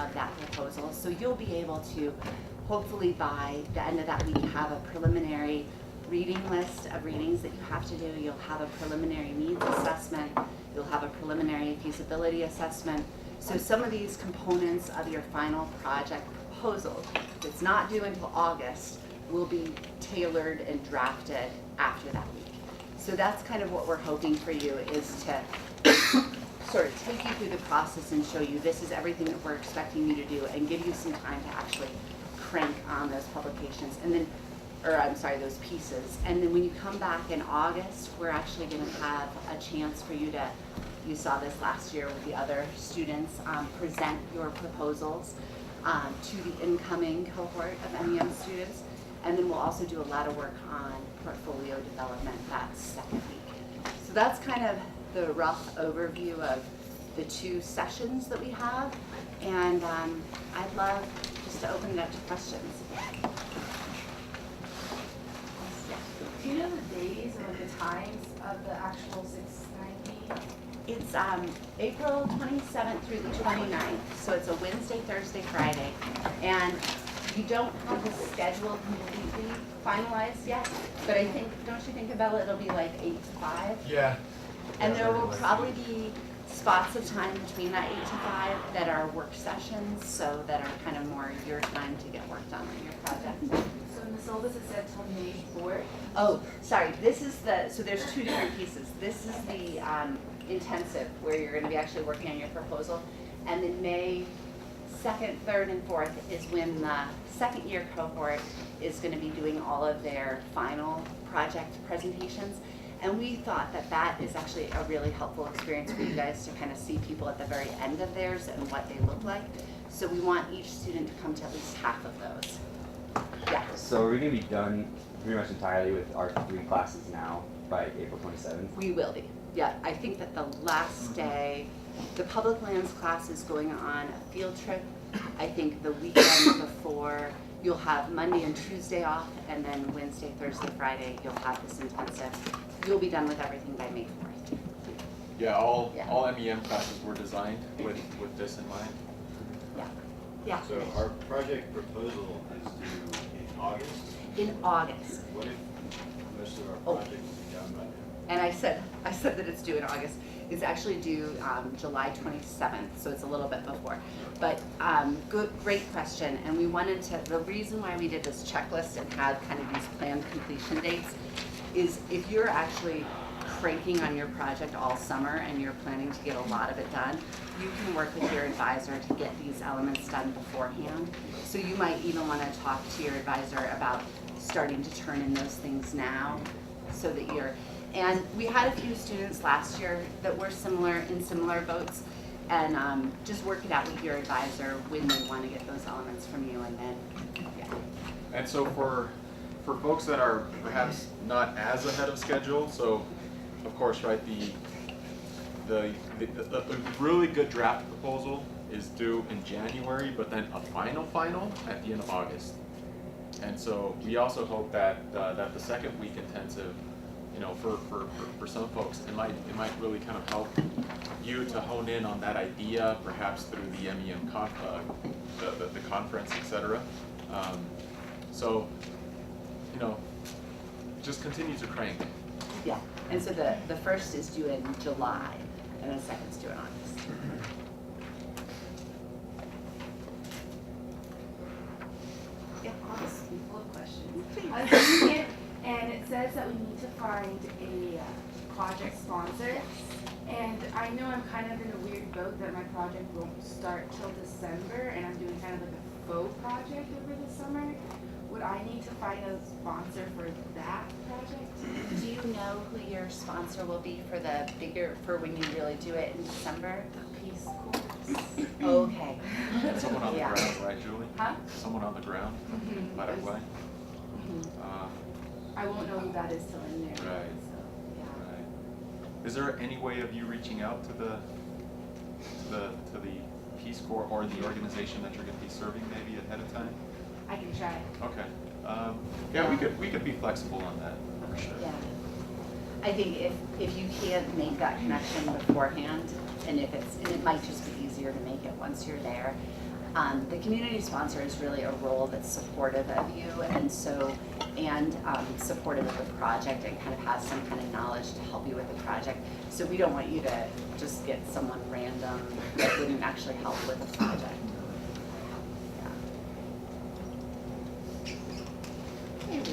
of that proposal. So you'll be able to, hopefully by the end of that week, have a preliminary reading list of readings that you have to do. You'll have a preliminary needs assessment. You'll have a preliminary feasibility assessment. So some of these components of your final project proposal that's not due until August will be tailored and drafted after that week. So that's kind of what we're hoping for you, is to sort of take you through the process and show you this is everything that we're expecting you to do, and give you some time to actually crank on those publications, and then, or I'm sorry, those pieces. And then when you come back in August, we're actually going to have a chance for you to, you saw this last year with the other students, present your proposals to the incoming cohort of MEM students. And then we'll also do a lot of work on portfolio development that second week. So that's kind of the rough overview of the 2 sessions that we have. And I'd love just to open it up to questions. Do you know the days or the times of the actual 690? It's April 27th through the 29th. So it's a Wednesday, Thursday, Friday. And you don't have the schedule completely finalized yet, but I think, don't you think, Abella, it'll be like 8 to 5? Yeah. And there will probably be spots of time between that 8 to 5 that are work sessions, so that are kind of more your time to get work done on your project. So in the syllabus it said till May 4th? Oh, sorry, this is the, so there's 2 different pieces. This is the intensive, where you're going to be actually working on your proposal, and then May 2nd, 3rd, and 4th is when the second year cohort is going to be doing all of their final project presentations. And we thought that that is actually a really helpful experience for you guys to kind of see people at the very end of theirs and what they look like. So we want each student to come to at least half of those. Yeah. So are we going to be done pretty much entirely with our 3 classes now by April 27th? We will be. Yeah, I think that the last day, the public lands class is going on a field trip. I think the weekend before, you'll have Monday and Tuesday off, and then Wednesday, Thursday, Friday, you'll have this intensive. You'll be done with everything by May 4th. Yeah, all MEM classes were designed with this in mind. Yeah. Yeah. So our project proposal is due in August. In August. What if most of our project will be done by then? And I said that it's due in August. It's actually due July 27th, so it's a little bit before. But great question. And we wanted to, the reason why we did this checklist and had kind of these planned completion dates is if you're actually cranking on your project all summer and you're planning to get a lot of it done, you can work with your advisor to get these elements done beforehand. So you might even want to talk to your advisor about starting to turn in those things now, so that you're, and we had a few students last year that were in similar boats, and just work it out with your advisor when they want to get those elements from you, and then, yeah. And so for folks that are perhaps not as ahead of schedule, so of course, right, the really good draft proposal is due in January, but then a final at the end of August. And so we also hope that that the second week intensive, you know, for some folks, it might really kind of help you to hone in on that idea, perhaps through the MEM the conference, etc. So, you know, just continue to crank. Yeah, and so the first is due in July, and the second's due in August. Yeah, honestly, full of questions. I was reading it, and it says that we need to find a project sponsor. And I know I'm kind of in a weird boat that my project won't start till December, and I'm doing kind of like a faux project over the summer. Would I need to find a sponsor for that project? Do you know who your sponsor will be for the bigger, for when you really do it in December? Peace Corps. Okay. Someone on the Yeah. ground, right, Julie? Huh? Someone on the ground, by the way. I won't know who that is till in there. Right. So, yeah. Right. Is there any way of you reaching out to the Peace Corps or the organization that you're going to be serving maybe ahead of time? I can try. Okay. Yeah, we could be flexible on that for sure. Yeah. I think if you can't make that connection beforehand, and it might just be easier to make it once you're there, The community sponsor is really a role that's supportive of you and supportive of the project and kind of has some kind of knowledge to help you with the project. So we don't want you to just get someone random that wouldn't actually help with the project. Yeah.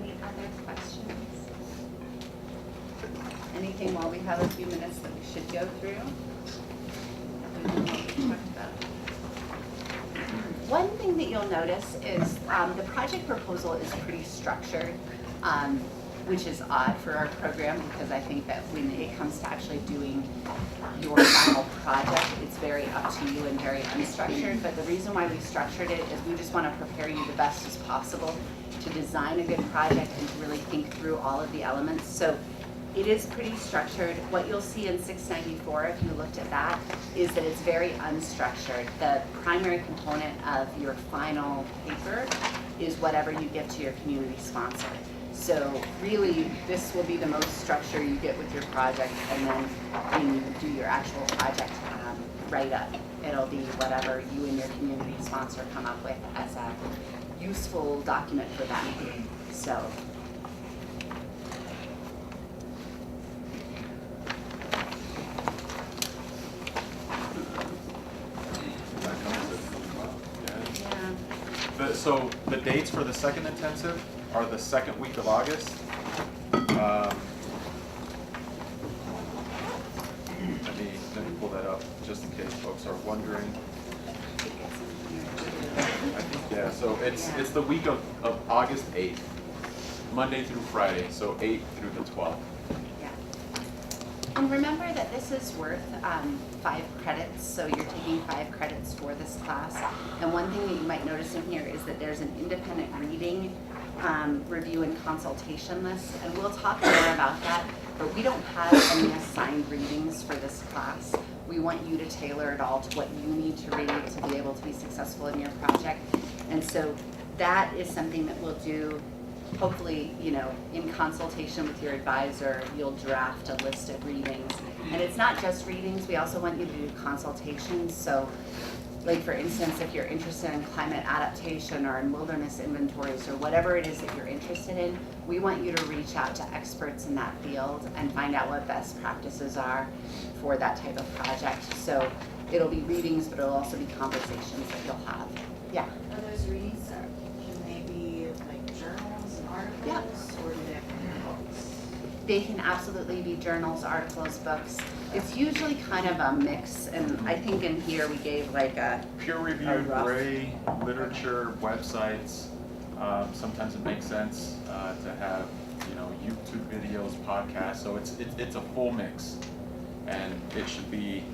Any other questions? Anything while we have a few minutes that we should go through? What we talked about. One thing that you'll notice is the project proposal is pretty structured, which is odd for our program because I think that when it comes to actually doing your final project, it's very up to you and very unstructured. But the reason why we structured it is we just want to prepare you the best as possible to design a good project and to really think through all of the elements. So it is pretty structured. What you'll see in 694, if you looked at that, is that it's very unstructured. The primary component of your final paper is whatever you give to your community sponsor. So really, this will be the most structure you get with your project, and then when you do your actual project write-up, it'll be whatever you and your community sponsor come up with as a useful document for them. So. So the dates for the second intensive are the second week of August. Let me pull that up just in case folks are wondering. I think, yeah, so it's the week of August 8th, Monday through Friday, so 8th through the 12th. And remember that this is worth 5 credits, so you're taking 5 credits for this class. And one thing that you might notice in here is that there's an independent reading review and consultation list, and we'll talk more about that, but we don't have any assigned readings for this class. We want you to tailor it all to what you need to read to be able to be successful in your project. And so that is something that we'll do. Hopefully, you know, in consultation with your advisor, you'll draft a list of readings. And it's not just readings, we also want you to do consultations. So, like for instance, if you're interested in climate adaptation or in wilderness inventories or whatever it is that you're interested in, we want you to reach out to experts in that field and find out what best practices are for that type of project. So it'll be readings, but it'll also be conversations that you'll have. Yeah? Are those readings, can they be like journals and articles? Yeah. Or do they have to be books? They can absolutely be journals, articles, books. It's usually kind of a mix, and I think in here we gave like a Peer-reviewed rough- gray literature websites. Sometimes it makes sense to have, you know, YouTube videos, podcasts. So it's a full mix, and it should be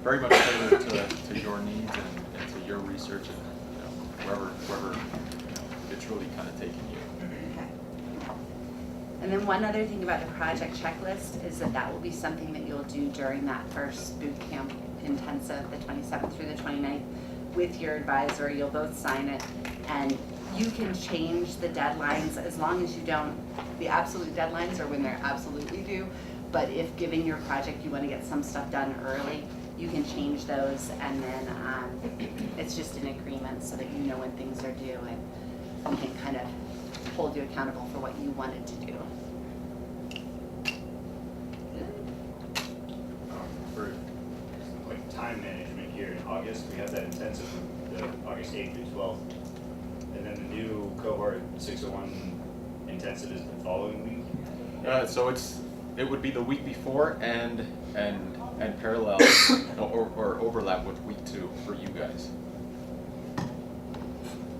very much tailored to your needs and to your research and, you know, wherever you know, it's really kind of taking you. Okay. And then one other thing about the project checklist is that will be something that you'll do during that first boot camp intensive, the 27th through the 29th, with your advisor. You'll both sign it, and you can change the deadlines as long as you don't, the absolute deadlines are when they're absolutely due, but if giving your project you want to get some stuff done early, you can change those, and then it's just an agreement so that you know when things are due and we can kind of hold you accountable for what you wanted to do. For like time management here in August, we have that intensive, the August 8th through 12th. And then the new cohort 601 intensive is the following week. So it would be the week before and parallel or overlap with week 2 for you guys.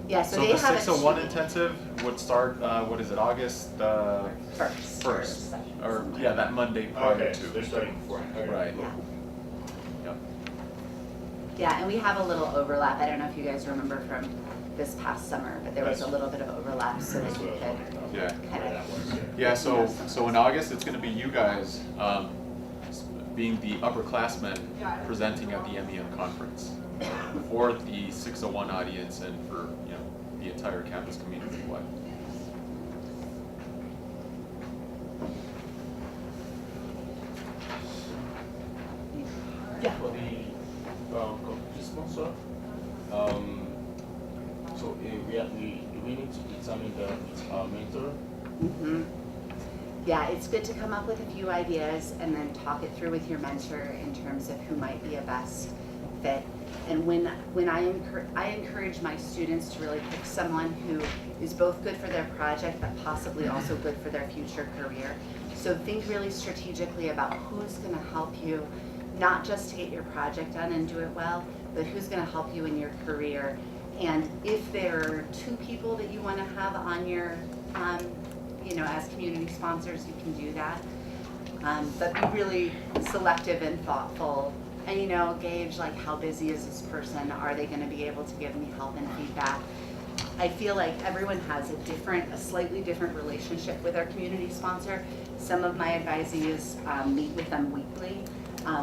Yeah, so So they the have 601 intensive would start, what is it, August first. Or, yeah, that Monday prior Okay, to. so they're starting beforehand. Okay. Right. Yeah. Yep. Yeah, and we have a little overlap. I don't know if you guys remember from this past summer, but there was a That's- little bit of overlap so that That's you what I was wondering could about. Yeah. kind Where of. that was, Yeah, so in August, it's gonna be you guys, being the upperclassmen presenting at the MEM conference for the 601 audience and for, you know, the entire campus community wide. Yeah. For the community sponsor. So we need to determine the mentor. Mm-hmm. Yeah, it's good to come up with a few ideas and then talk it through with your mentor in terms of who might be a best fit. And when I encourage my students to really pick someone who is both good for their project but possibly also good for their future career. So think really strategically about who's going to help you, not just to get your project done and do it well, but who's going to help you in your career. And if there are 2 people that you want to have on your, as community sponsors, you can do that. But be really selective and thoughtful, and gauge like how busy is this person? Are they going to be able to give me help and feedback? I feel like everyone has a slightly different relationship with our community sponsor. Some of my advisees meet with them weekly.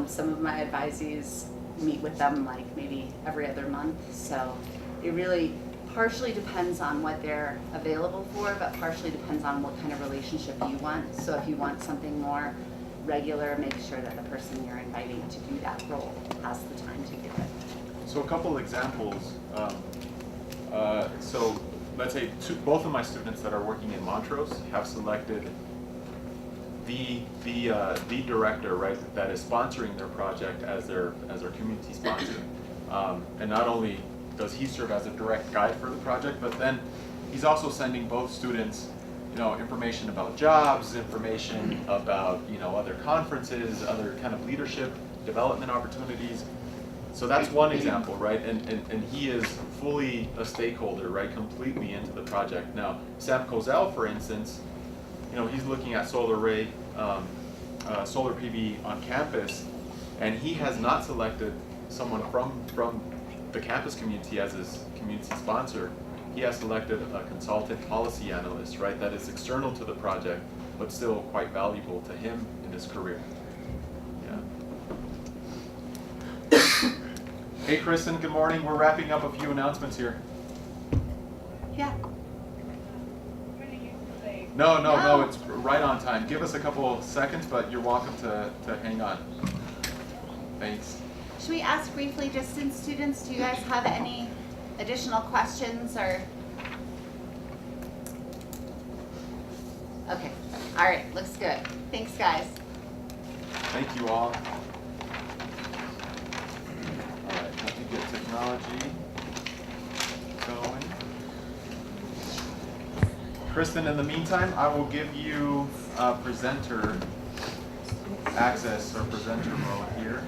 Some of my advisees meet with them like maybe every other month. So it really partially depends on what they're available for, but partially depends on what kind of relationship you want. So if you want something more regular, make sure that the person you're inviting to do that role has the time to do it. So a couple examples. So let's say both of my students that are working in Montrose have selected the director, right, that is sponsoring their project as their community sponsor. And not only does he serve as a direct guide for the project, but then he's also sending both students, information about jobs, information about, other conferences, other kind of leadership development opportunities. So that's one example, right? And he is fully a stakeholder, right? Completely into the project. Now, Sam Kozel, for instance, he's looking at solar PV on campus, and he has not selected someone from the campus community as his community sponsor. He has selected a consultant policy analyst, right? That is external to the project, but still quite valuable to him in his career. Yeah. Hey, Kristin, good morning. We're wrapping up a few announcements here. Yeah. No, it's right on time. Give us a couple seconds, but you're welcome to hang on. Thanks. Should we ask briefly, just since students, do you guys have any additional questions or? Okay, all right, looks good. Thanks, guys. Thank you all. All right, let me get technology going. Kristin, in the meantime, I will give you presenter access or presenter mode here.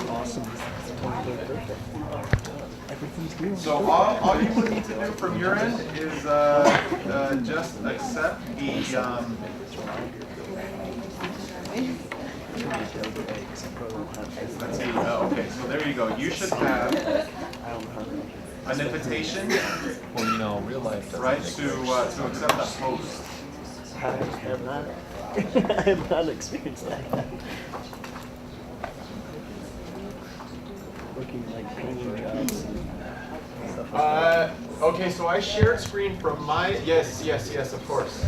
Awesome. Everything's good. So all you would need to do from your end is just accept the let's see. Okay, so there you go. You should have an invitation, real life. right, to accept that post. I have not experienced that. Working like painting jobs and stuff like that. Okay, so I shared screen from my yes, of course,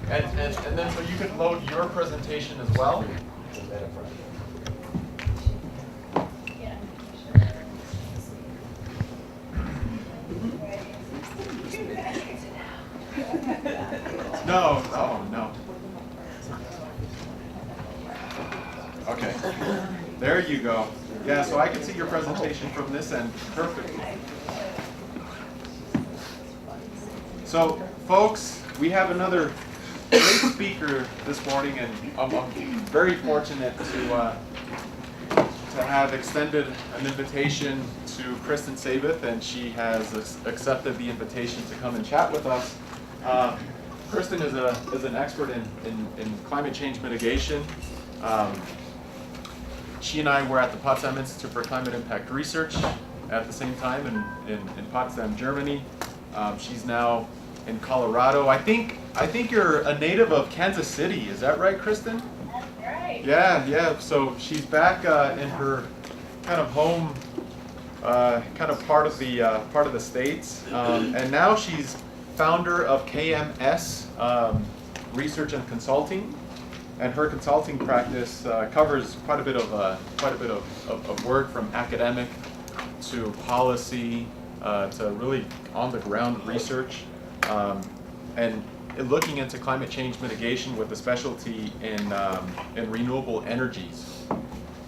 and then so you could load your presentation as well. No, oh no. Okay, there you go. Yeah, so I can see your presentation from this end perfectly. So, folks, we have another great speaker this morning, and I'm very fortunate to have extended an invitation to Kristin Seyboth, and she has accepted the invitation to come and chat with us. Kristin is an expert in climate change mitigation. She and I were at the Potsdam Institute for Climate Impact Research at the same time in Potsdam, Germany. She's now in Colorado. I think you're a native of Kansas City. Is that right, Kristin? That's right. Yeah. So she's back in her kind of home, kind of part of the States, and now she's founder of KMS Research and Consulting. and her consulting practice covers quite a bit of work, from academic to policy to really on the ground research, and looking into climate change mitigation with a specialty in renewable energies.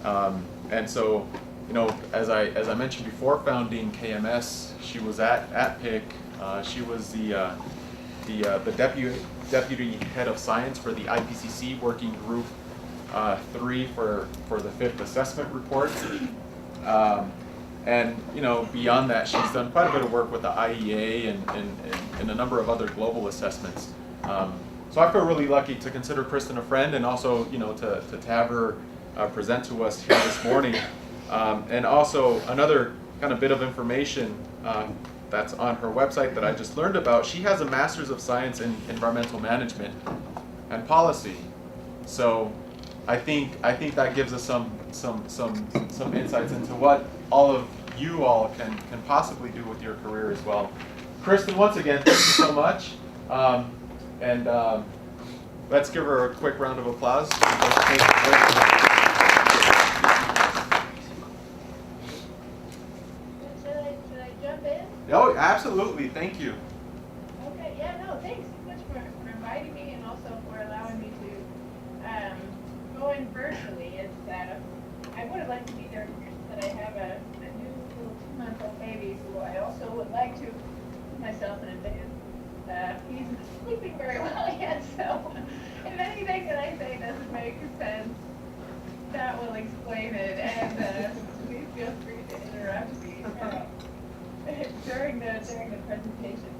And so, you know, as I mentioned before, founding KMS, she was at PIC. She was the deputy head of science for the IPCC working group 3 for the 5th assessment report. And you know, beyond that, she's done quite a bit of work with the IEA and a number of other global assessments. So I feel really lucky to consider Kristin a friend, and also, you know, to have her present to us here this morning. And also another kind of bit of information that's on her website that I just learned about. She has a Master's of Science in Environmental Management and Policy. So I think that gives us some insights into what all of you all can possibly do with your career as well. Kristin, once again, thank you so much. And let's give her a quick round of applause. Should I jump in? Oh, absolutely. Thank you. Okay, yeah, no, thanks so much for inviting me, and also for allowing me to go in virtually. It's I would have liked to be there, but I have a new little 2-month-old baby who I also would like to put myself in advance. He's not sleeping very well yet, so if anything that I say doesn't make sense, that will explain it. And please feel free to interrupt me during the presentation.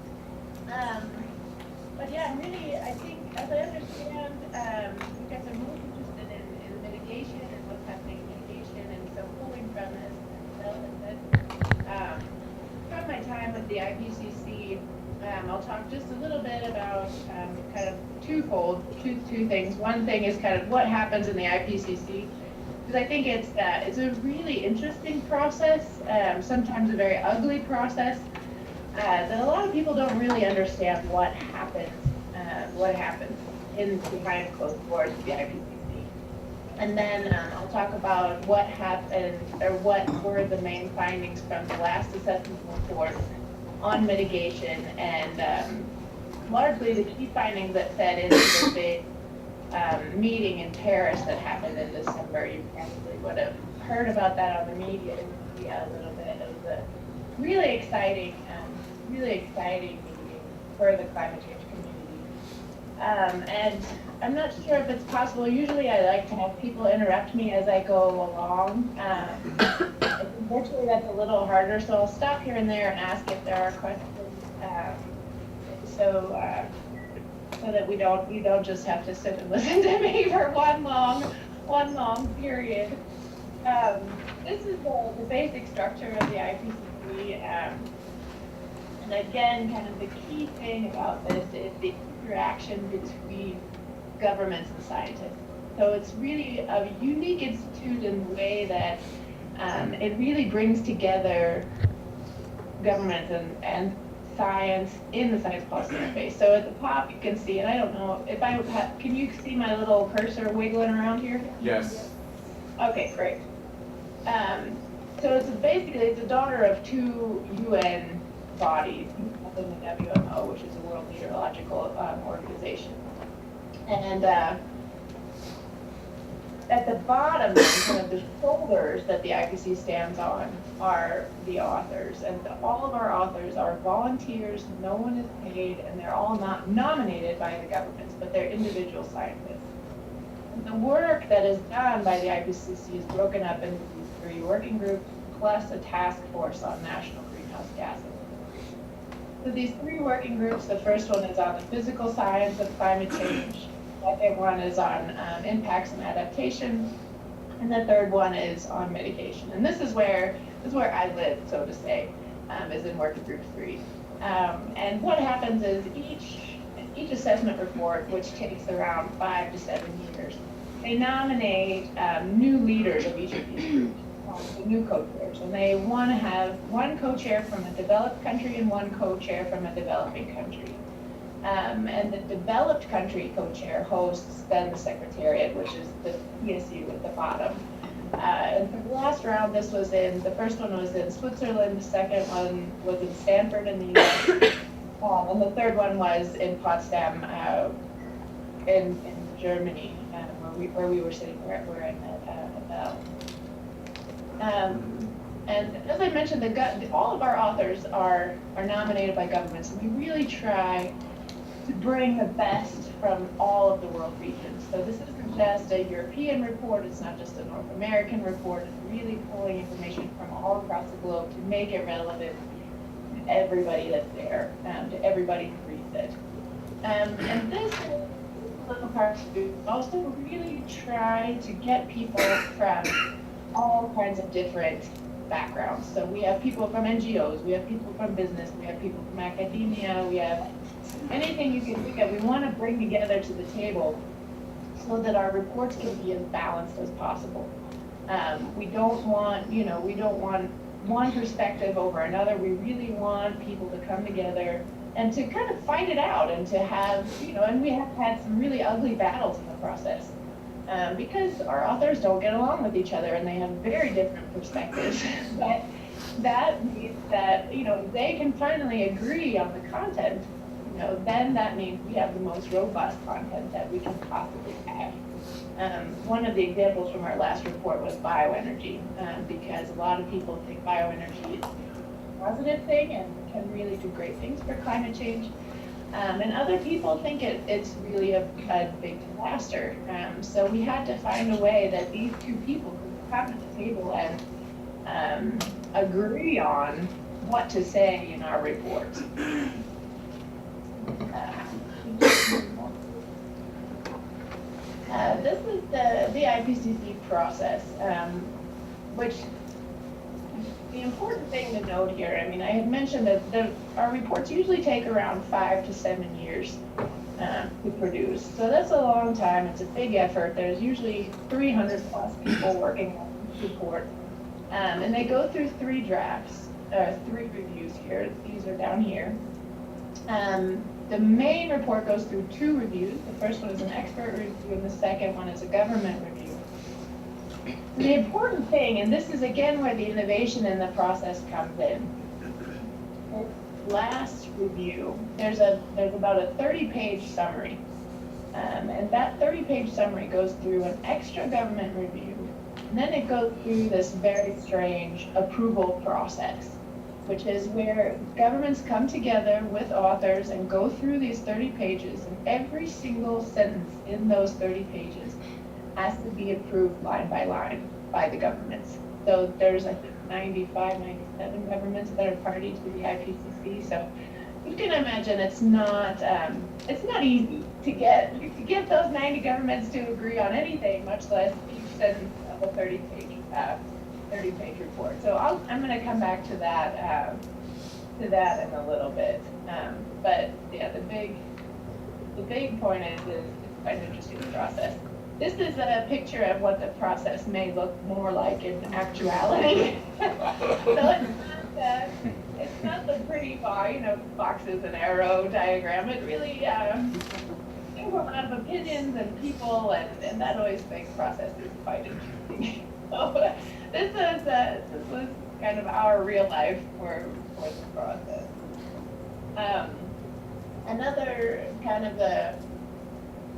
But yeah, really, I think, as I understand, you guys are most interested in mitigation and what's happening in mitigation, and so pulling from this development. From my time with the IPCC, I'll talk just a little bit about kind of two things. One thing is kind of what happens in the IPCC, because I think it's a really interesting process, sometimes a very ugly process, that a lot of people don't really understand what happens in behind closed doors of the IPCC. And then I'll talk about what happened, or what were the main findings from the last assessment report on mitigation, and largely the key findings that fed into the big meeting in Paris that happened in December. You probably would have heard about that on the media a little bit. It was a really exciting meeting for the climate change community. And I'm not sure if it's possible. Usually I like to have people interrupt me as I go along. Unfortunately, that's a little harder, so I'll stop here and there and ask if there are questions, so that we don't just have to sit and listen to me for one long period. This is the basic structure of the IPCC, and again, kind of the key thing about this is the interaction between governments and scientists. So it's really a unique institute in the way that it really brings together governments and science in the science policy space. So at the top you can see, and I don't know if can you see my little cursor wiggling around here? Yes. Okay, great. So it's a daughter of 2 UN bodies, the WMO, which is the World Meteorological Organization. And at the bottom, kind of the shoulders that the IPCC stands on are the authors, and all of our authors are volunteers. No one is paid, and they're all not nominated by the governments, but they're individual scientists. And the work that is done by the IPCC is broken up into these 3 working groups, plus a task force on national greenhouse gases. So these 3 working groups, the first one is on the physical science of climate change. The second one is on impacts and adaptation, and the third one is on mitigation. And this is where I live, so to say, is in working group 3. And what happens is each assessment report, which takes around 5 to 7 years, they nominate new leaders of each of these groups, the new co-chairs, and they want to have one co-chair from a developed country and one co-chair from a developing country. And the developed country co-chair hosts then the secretariat, which is the PSU at the bottom. And for the last round, the first one was in Switzerland, the second one was in Stanford in the US, and the third one was in Potsdam in Germany, where we were sitting, where I met Abel. And as I mentioned, all of our authors are nominated by governments, and we really try to bring the best from all of the world regions. So this isn't just a European report, it's not just a North American report, it's really pulling information from all across the globe to make it relevant to everybody that's there, to everybody who reads it. And this little part also really try to get people from all kinds of different backgrounds. So we have people from NGOs, we have people from business, we have people from academia, we have anything you can think of. We want to bring together to the table so that our reports can be as balanced as possible. We don't want one perspective over another. We really want people to come together and to kind of fight it out and to have, and we have had some really ugly battles in the process. Because our authors don't get along with each other and they have very different perspectives. But that means that, if they can finally agree on the content, then that means we have the most robust content that we can possibly have. One of the examples from our last report was bioenergy, because a lot of people think bioenergy is a positive thing and can really do great things for climate change. And other people think it's really a big disaster. So we had to find a way that these two people could come to the table and agree on what to say in our report. This is the IPCC process, which the important thing to note here, I had mentioned that our reports usually take around 5 to 7 years to produce. So that's a long time. It's a big effort. There's usually 300 plus people working on this report. And they go through 3 drafts, 3 reviews here. These are down here. The main report goes through 2 reviews. The first one is an expert review, and the second one is a government review. The important thing, and this is again where the innovation in the process comes in. Last review, there's about a 30-page summary, and that 30-page summary goes through an extra government review, and then it goes through this very strange approval process, which is where governments come together with authors and go through these 30 pages, and every single sentence in those 30 pages has to be approved line by line by the governments. So there's, I think, 95, 97 governments that are party to the IPCC. So you can imagine it's not easy to get those 90 governments to agree on anything, much less each sentence of a 30-page report. So I'm going to come back to that in a little bit. But yeah, the big point is it's quite an interesting process. This is a picture of what the process may look more like in actuality. So it's not the pretty boxes and arrow diagram. It really there's a lot of opinions and people, and that always makes processes quite interesting. So this was kind of our real life for the process. Another kind of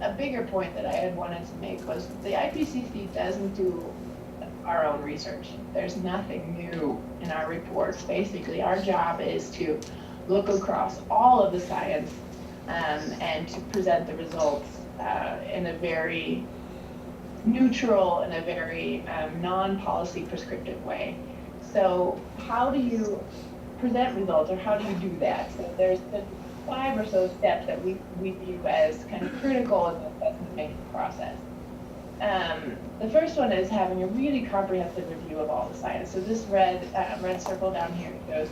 a bigger point that I had wanted to make was the IPCC doesn't do our own research. There's nothing new in our reports. Basically, our job is to look across all of the science and to present the results in a very neutral and a very non-policy prescriptive way. So how do you present results, or how do you do that? So there's the 5 or so steps that we view as kind of critical in the assessment-making process. The first one is having a really comprehensive review of all the science. So this red circle down here shows,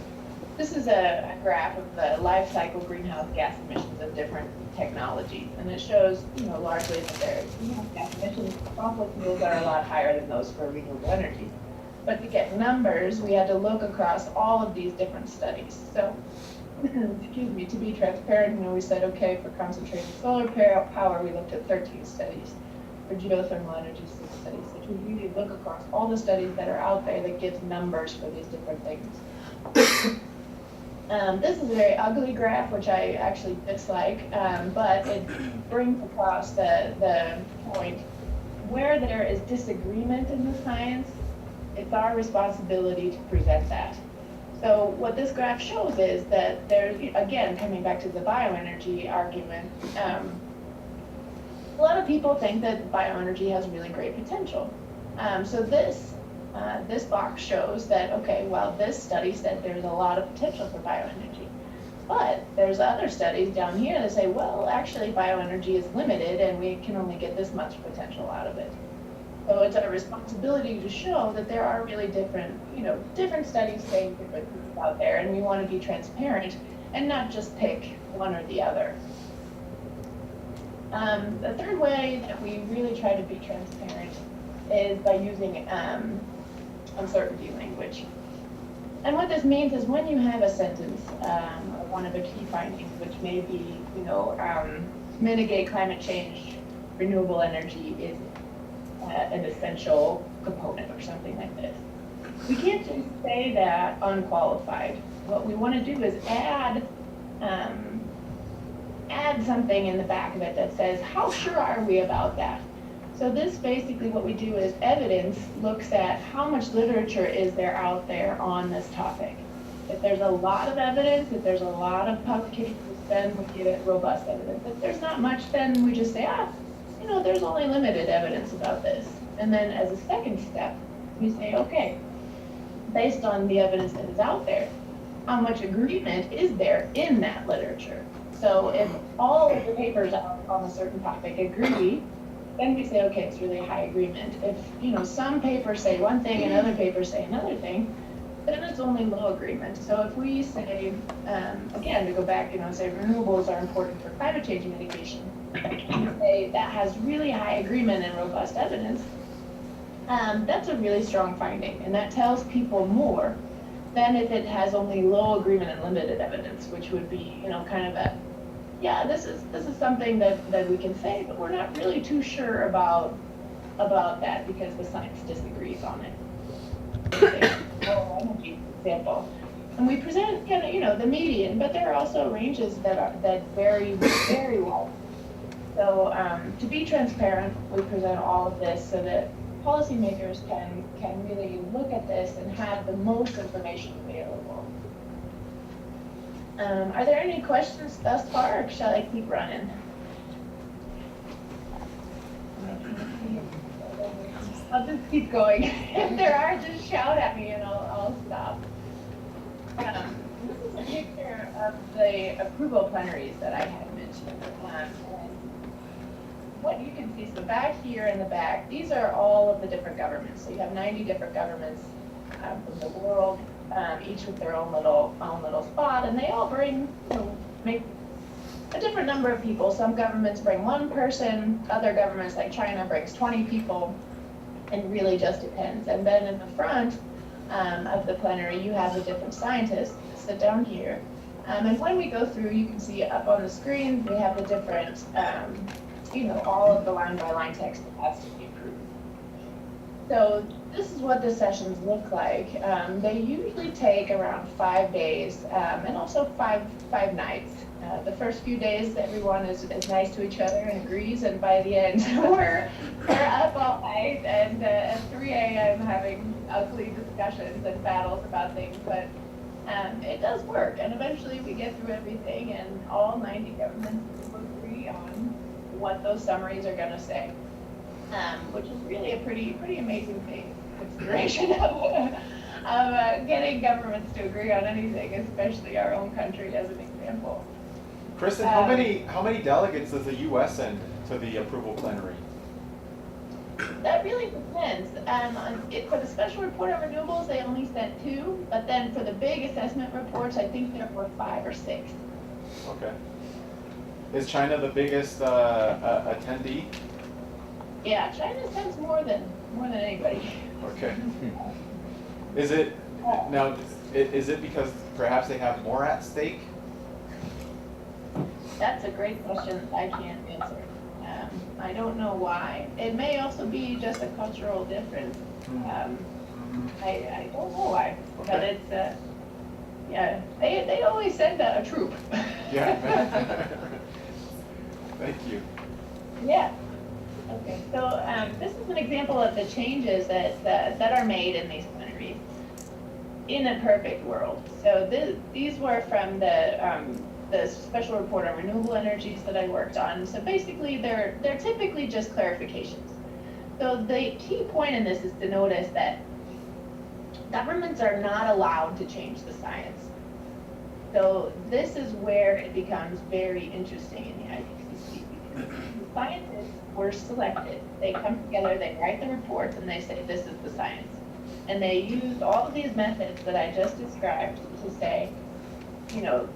this is a graph of the life cycle greenhouse gas emissions of different technologies, and it shows, largely that their greenhouse gas emissions for fossil fuels are a lot higher than those for renewable energy. But to get numbers, we had to look across all of these different studies. So excuse me, to be transparent, we said, okay, for concentrated solar power, we looked at 13 studies. For geothermal energy, 6 studies. So to really look across all the studies that are out there that gives numbers for these different things. This is a very ugly graph, which I actually dislike, but it brings across the point where there is disagreement in the science, it's our responsibility to present that. So what this graph shows is that there's, again, coming back to the bioenergy argument, a lot of people think that bioenergy has really great potential. So this box shows that, okay, well, this study said there's a lot of potential for bioenergy. But there's other studies down here that say, well, actually bioenergy is limited and we can only get this much potential out of it. So it's our responsibility to show that there are really different, different studies saying different things out there, and we want to be transparent and not just pick one or the other. The third way that we really try to be transparent is by using uncertainty language. And what this means is when you have a sentence, one of the key findings, which may be, mitigate climate change, renewable energy is an essential component or something like this. We can't just say that unqualified. What we want to do is add something in the back of it that says, how sure are we about that? So this basically what we do is evidence looks at how much literature is there out there on this topic. If there's a lot of evidence, if there's a lot of publications, then we give it robust evidence. If there's not much, then we just say, there's only limited evidence about this. And then as a second step, we say, okay, based on the evidence that is out there, how much agreement is there in that literature? So if all of the papers out on a certain topic agree, then we say, okay, it's really high agreement. If, some papers say one thing and other papers say another thing, then it's only low agreement. So if we say, again, to go back, say renewables are important for climate change mitigation, and say that has really high agreement and robust evidence, that's a really strong finding. And that tells people more than if it has only low agreement and limited evidence, which would be, kind of a, yeah, this is something that we can say, but we're not really too sure about that because the science disagrees on it. Energy example, and we present kind of the median, but there are also ranges that vary very well. So to be transparent, we present all of this so that policymakers can really look at this and have the most information available. Are there any questions thus far, or shall I keep running? I'll just keep going. If there are, just shout at me and I'll stop. This is a picture of the approval plenaries that I had mentioned. What you can see, so back here in the back, these are all of the different governments. So you have 90 different governments from the world, each with their own little spot, and they all bring, make a different number of people. Some governments bring one person, other governments like China brings 20 people. It really just depends. And then in the front of the plenary, you have the different scientists sit down here. And when we go through, you can see up on the screen, we have the different, all of the line-by-line text that has to be approved. So this is what the sessions look like. They usually take around 5 days and also five nights. The first few days, everyone is nice to each other and agrees, and by the end, we're up all night and at 3 a.m. having ugly discussions and battles about things, but it does work, and eventually we get through everything, and all 90 governments will agree on what those summaries are going to say, which is really a pretty amazing thing, consideration of getting governments to agree on anything, especially our own country as an example. Kristin, how many delegates does the U.S. send to the approval plenary? That really depends. For the special report on renewables, they only sent 2, but then for the big assessment reports, I think there were 5 or 6. Okay. Is China the biggest attendee? Yeah, China sends more than anybody. Okay. Is it because perhaps they have more at stake That's a great question I can't answer. I don't know why. It may also be just a cultural difference. I don't know why, but it's, yeah, they always send a troop. Yeah. Thank you. Yeah. Okay, so this is an example of the changes that are made in these plenaries in a perfect world. So these were from the special report on renewable energies that I worked on. So basically, they're typically just clarifications. So the key point in this is to notice that governments are not allowed to change the science. So this is where it becomes very interesting in the IPCC, because the scientists were selected. They come together, they write the reports, and they say this is the science. And they used all of these methods that I just described to say, you know,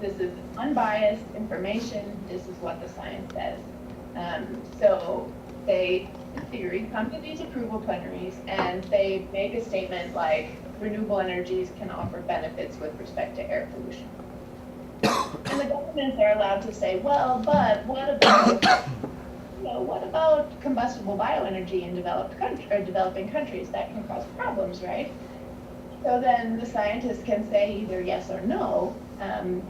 this is unbiased information, this is what the science says. So they, in theory, come to these approval plenaries and they make a statement like renewable energies can offer benefits with respect to air pollution. And the governments are allowed to say, well, but what about, you know, what about combustible bioenergy in developing countries? That can cause problems, right? So then the scientists can say either yes or no,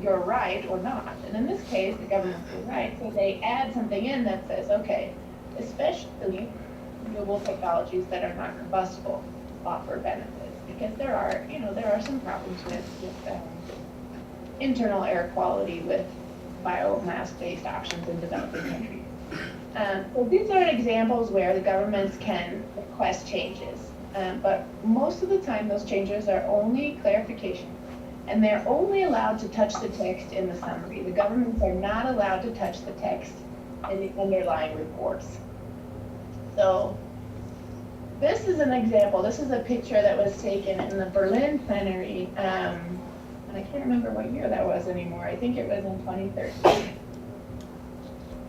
you're right or not. And in this case, the government is right. So they add something in that says, okay, especially renewable technologies that are not combustible offer benefits, because there are some problems with internal air quality with biomass-based options in developing countries. So these are examples where the governments can request changes. But most of the time, those changes are only clarification, and they're only allowed to touch the text in the summary. The governments are not allowed to touch the text in the underlying reports. So this is an example. This is a picture that was taken in the Berlin plenary, and I can't remember what year that was anymore. I think it was in 2013,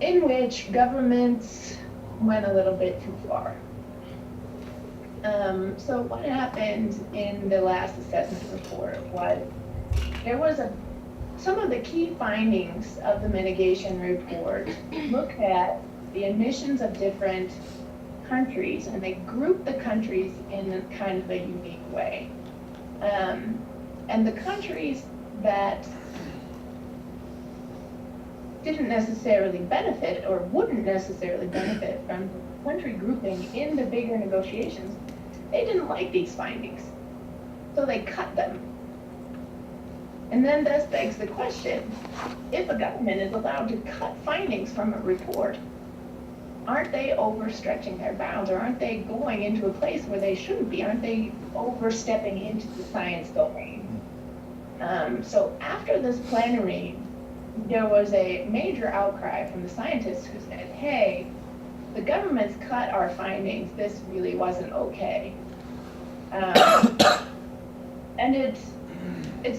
in which governments went a little bit too far. So what happened in the last assessment report was there was some of the key findings of the mitigation report looked at the emissions of different countries, and they grouped the countries in a kind of a unique way. And the countries that didn't necessarily benefit or wouldn't necessarily benefit from country grouping in the bigger negotiations, they didn't like these findings, so they cut them. And then this begs the question, if a government is allowed to cut findings from a report, aren't they overstretching their bounds, or aren't they going into a place where they shouldn't be? Aren't they overstepping into the science domain? So after this plenary, there was a major outcry from the scientists who said, hey, the government's cut our findings, this really wasn't okay. And it's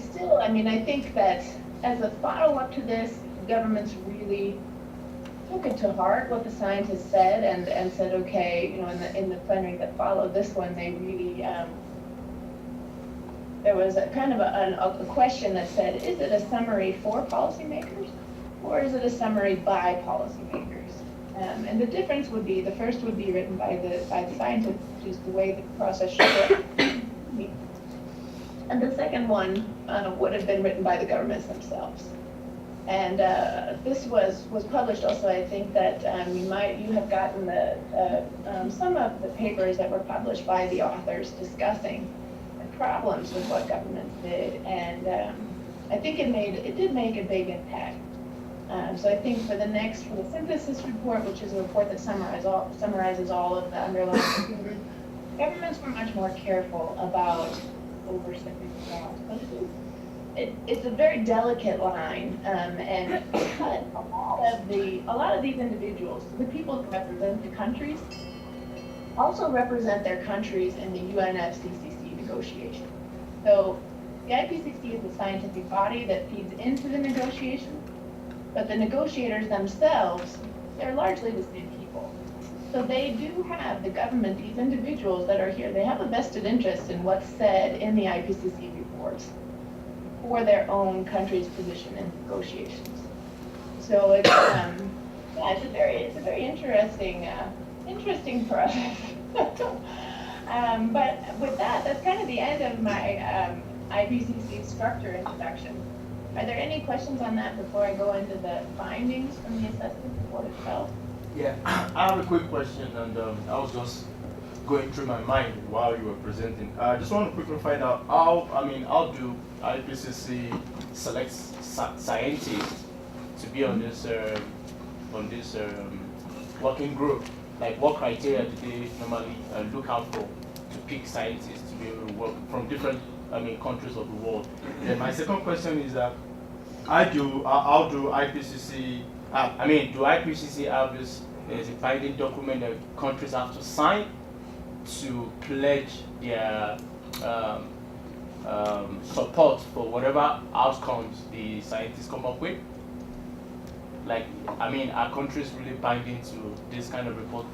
still, I mean, I think that as a follow-up to this, governments really took it to heart what the scientists said and said, okay, you know, in the plenary that followed this one, they really, there was a kind of a question that said, is it a summary for policymakers, or is it a summary by policymakers? And the difference would be, the first would be written by the scientists, which is the way the process should work. And the second one would have been written by the governments themselves. And this was published also. I think that you have gotten some of the papers that were published by the authors discussing the problems with what governments did, and I think it did make a big impact. So I think for the synthesis report, which is a report that summarizes all of the underlying procedures, governments were much more careful about overstepping the bounds. But it's a very delicate line, and cut a lot of these individuals, the people who represent the countries, also represent their countries in the UNFCCC negotiation. So the IPCC is a scientific body that feeds into the negotiation, but the negotiators themselves, they're largely the same people. So they do have the government, these individuals that are here, they have a vested interest in what's said in the IPCC reports for their own country's position in negotiations. So it's yeah, it's a very interesting process. But with that, that's kind of the end of my IPCC structure introduction. Are there any questions on that before I go into the findings from the assessment report itself? Yeah, I have a quick question, and I was just going through my mind while you were presenting. I just want to quickly find out how do IPCC select scientists to be on this working group? Like, what criteria do they normally look out for to pick scientists to be able to work from different countries of the world? Then my second question is that how do IPCC do IPCC have this as a binding document that countries have to sign to pledge their support for whatever outcomes the scientists come up with? Like, are countries really binding to this kind of report?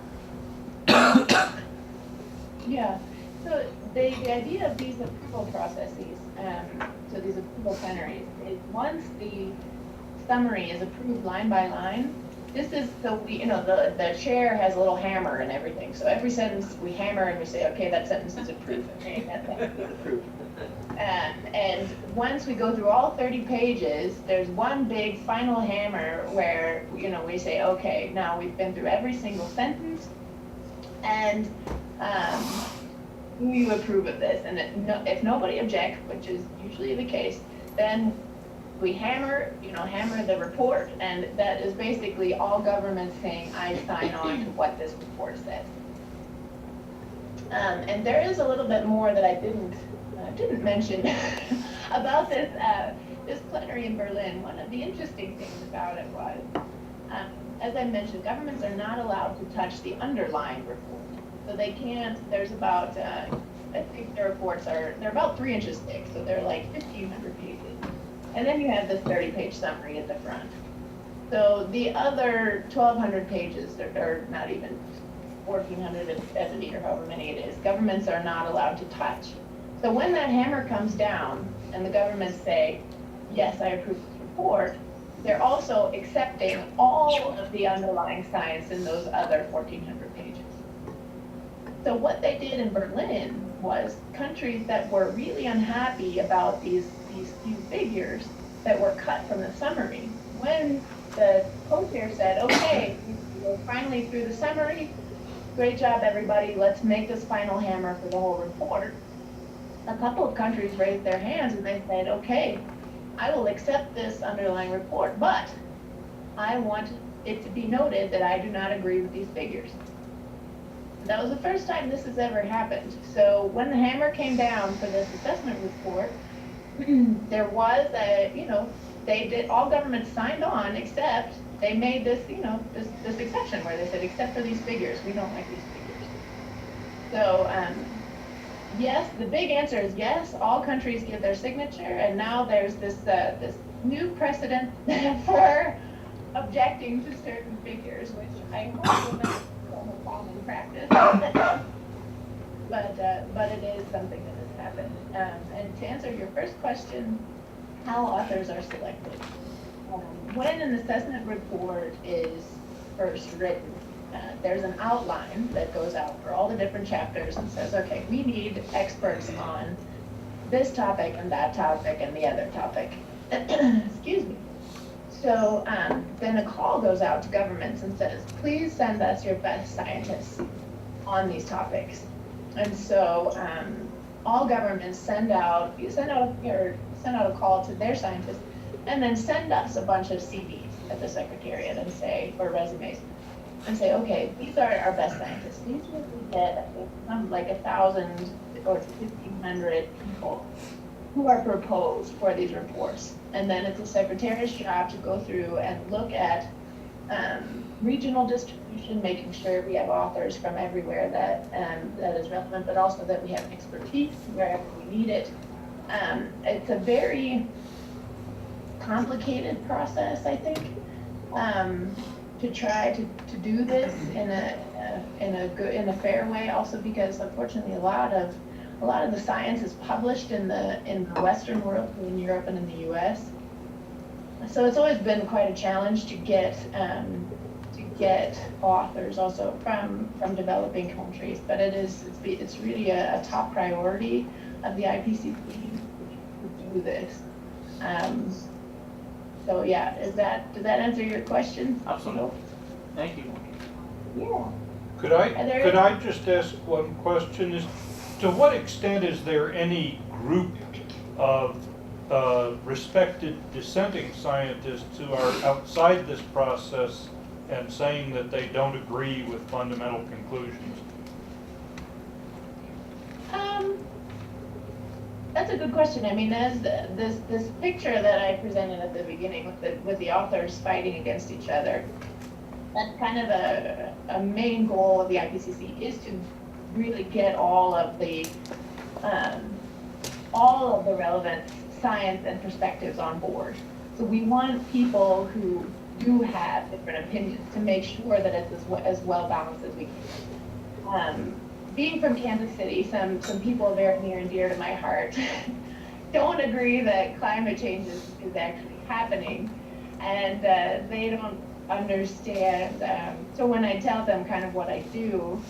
Yeah. So the idea of these approval processes, so these approval plenaries, is once the summary is approved line by line, this is the chair has a little hammer and everything. So every sentence we hammer and we say, okay, that sentence is approved. Okay, that sentence is approved. And once we go through all 30 pages, there's one big final hammer where we say, okay, now we've been through every single sentence, and do you approve of this? And if nobody objects, which is usually the case, then we hammer the report, and that is basically all governments saying, I sign on to what this report says. And there is a little bit more that I didn't mention about this plenary in Berlin. One of the interesting things about it was, as I mentioned, governments are not allowed to touch the underlying report. So they can't, there's about, I think the reports they're about 3 inches thick, so they're like 1,500 pages. And then you have this 30-page summary at the front. So the other 1,200 pages, or not even 1,470 or however many it is, governments are not allowed to touch. So when that hammer comes down and the governments say, yes, I approve this report, they're also accepting all of the underlying science in those other 1,400 pages. So what they did in Berlin was countries that were really unhappy about these few figures that were cut from the summary, when the co-chair said, okay, we're finally through the summary, great job everybody, let's make this final hammer for the whole report, a couple of countries raised their hands and they said, okay, I will accept this underlying report, but I want it to be noted that I do not agree with these figures. That was the first time this has ever happened. So when the hammer came down for this assessment report, there was all governments signed on, except they made this, this exception where they said, except for these figures, we don't like these figures. So, yes, the big answer is yes, all countries give their signature, and now there's this new precedent for objecting to certain figures, which I hope will not become a common practice. But it is something that has happened. And to answer your first question, how authors are selected. When an assessment report is first written, there's an outline that goes out for all the different chapters and says, okay, we need experts on this topic and that topic and the other topic. Excuse me. So then a call goes out to governments and says, please send us your best scientists on these topics. And so all governments send out a call to their scientists, and then send us a bunch of CVs at the Secretariat and say, or resumes, and say, okay, these are our best scientists. These will get like 1,000 or 1,500 people who are proposed for these reports. And then it's the Secretariat's job to go through and look at regional distribution, making sure we have authors from everywhere that is relevant, but also that we have expertise wherever we need it. It's a very complicated process, I think, to try to do this in a fair way. Also because unfortunately a lot of the science is published in the Western world, in Europe and in the U.S. So it's always been quite a challenge to get authors also from developing countries, but it's really a top priority of the IPCC to do this. So yeah, does that answer your question? Absolutely. Thank you. Yeah. Could I just ask one question? To what extent is there any group of respected dissenting scientists who are outside this process and saying that they don't agree with fundamental conclusions? That's a good question. I mean, as this picture that I presented at the beginning with the authors fighting against each other, that's kind of a main goal of the IPCC, is to really get all of the relevant science and perspectives on board. So we want people who do have different opinions to make sure that it's as well balanced as we can. Being from Kansas City, some people very near and dear to my heart don't agree that climate change is actually happening, and they don't understand. So when I tell them kind of what I do,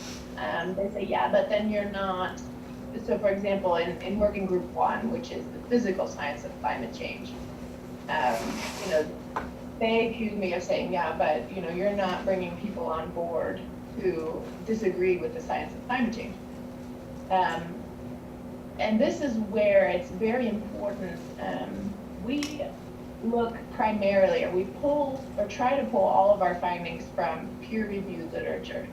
they say, yeah, but then you're not. So for example, in working group 1, which is the physical science of climate change, they accuse me of saying, yeah, but you're not bringing people on board who disagree with the science of climate change. And this is where it's very important. We look primarily, or we pull or try to pull all of our findings from peer-reviewed literature.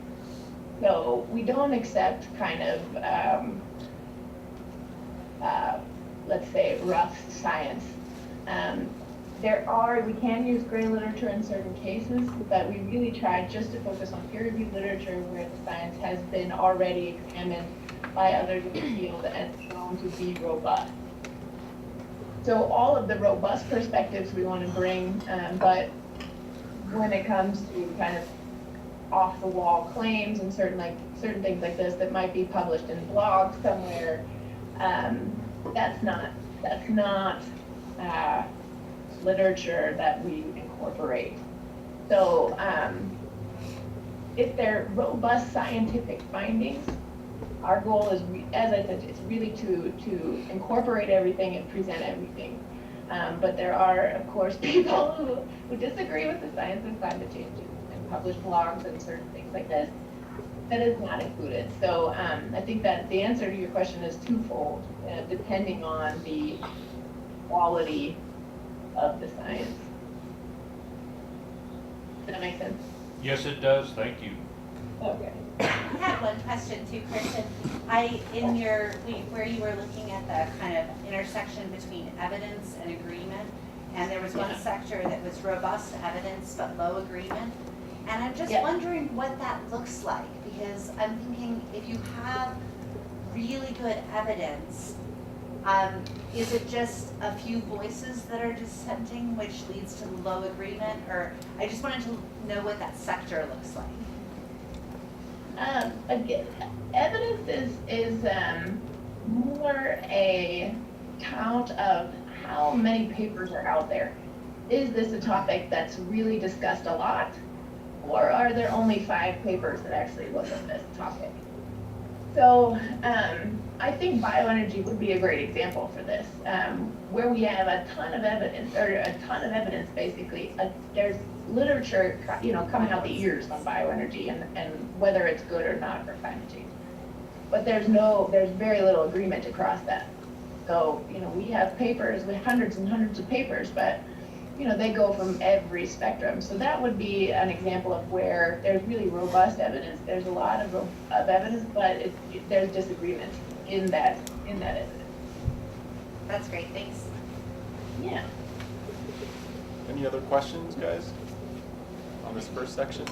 So we don't accept kind of, let's say, rough science. We can use gray literature in certain cases, but we really try just to focus on peer-reviewed literature where the science has been already examined by others in the field and shown to be robust. So all of the robust perspectives we want to bring, but when it comes to kind of off-the-wall claims and certain things like this that might be published in blogs somewhere, that's not literature that we incorporate. So if they're robust scientific findings, our goal is, as I said, it's really to incorporate everything and present everything. But there are, of course, people who disagree with the science of climate change and publish blogs and certain things like this. That is not included. So I think that the answer to your question is twofold, depending on the quality of the science. Does that make sense? Yes, it does. Thank you. Okay. I had one question too, Kristin. Where you were looking at the kind of intersection between evidence and agreement, and there was one sector that was robust evidence but low agreement. And I'm just wondering what that looks like, because I'm thinking if you have really good evidence, is it just a few voices that are dissenting, which leads to low agreement? Or I just wanted to know what that sector looks like. Again, evidence is more a count of how many papers are out there. Is this a topic that's really discussed a lot? Or are there only 5 papers that actually look at this topic? So I think bioenergy would be a great example for this, where we have a ton of evidence, basically. There's literature, coming out the ears on bioenergy and whether it's good or not for climate change. But there's very little agreement across that. So, we have papers with hundreds and hundreds of papers, but they go from every spectrum. So that would be an example of where there's really robust evidence. There's a lot of evidence, but there's disagreement in that evidence. That's great, thanks. Yeah. Any other questions, guys, on this first section?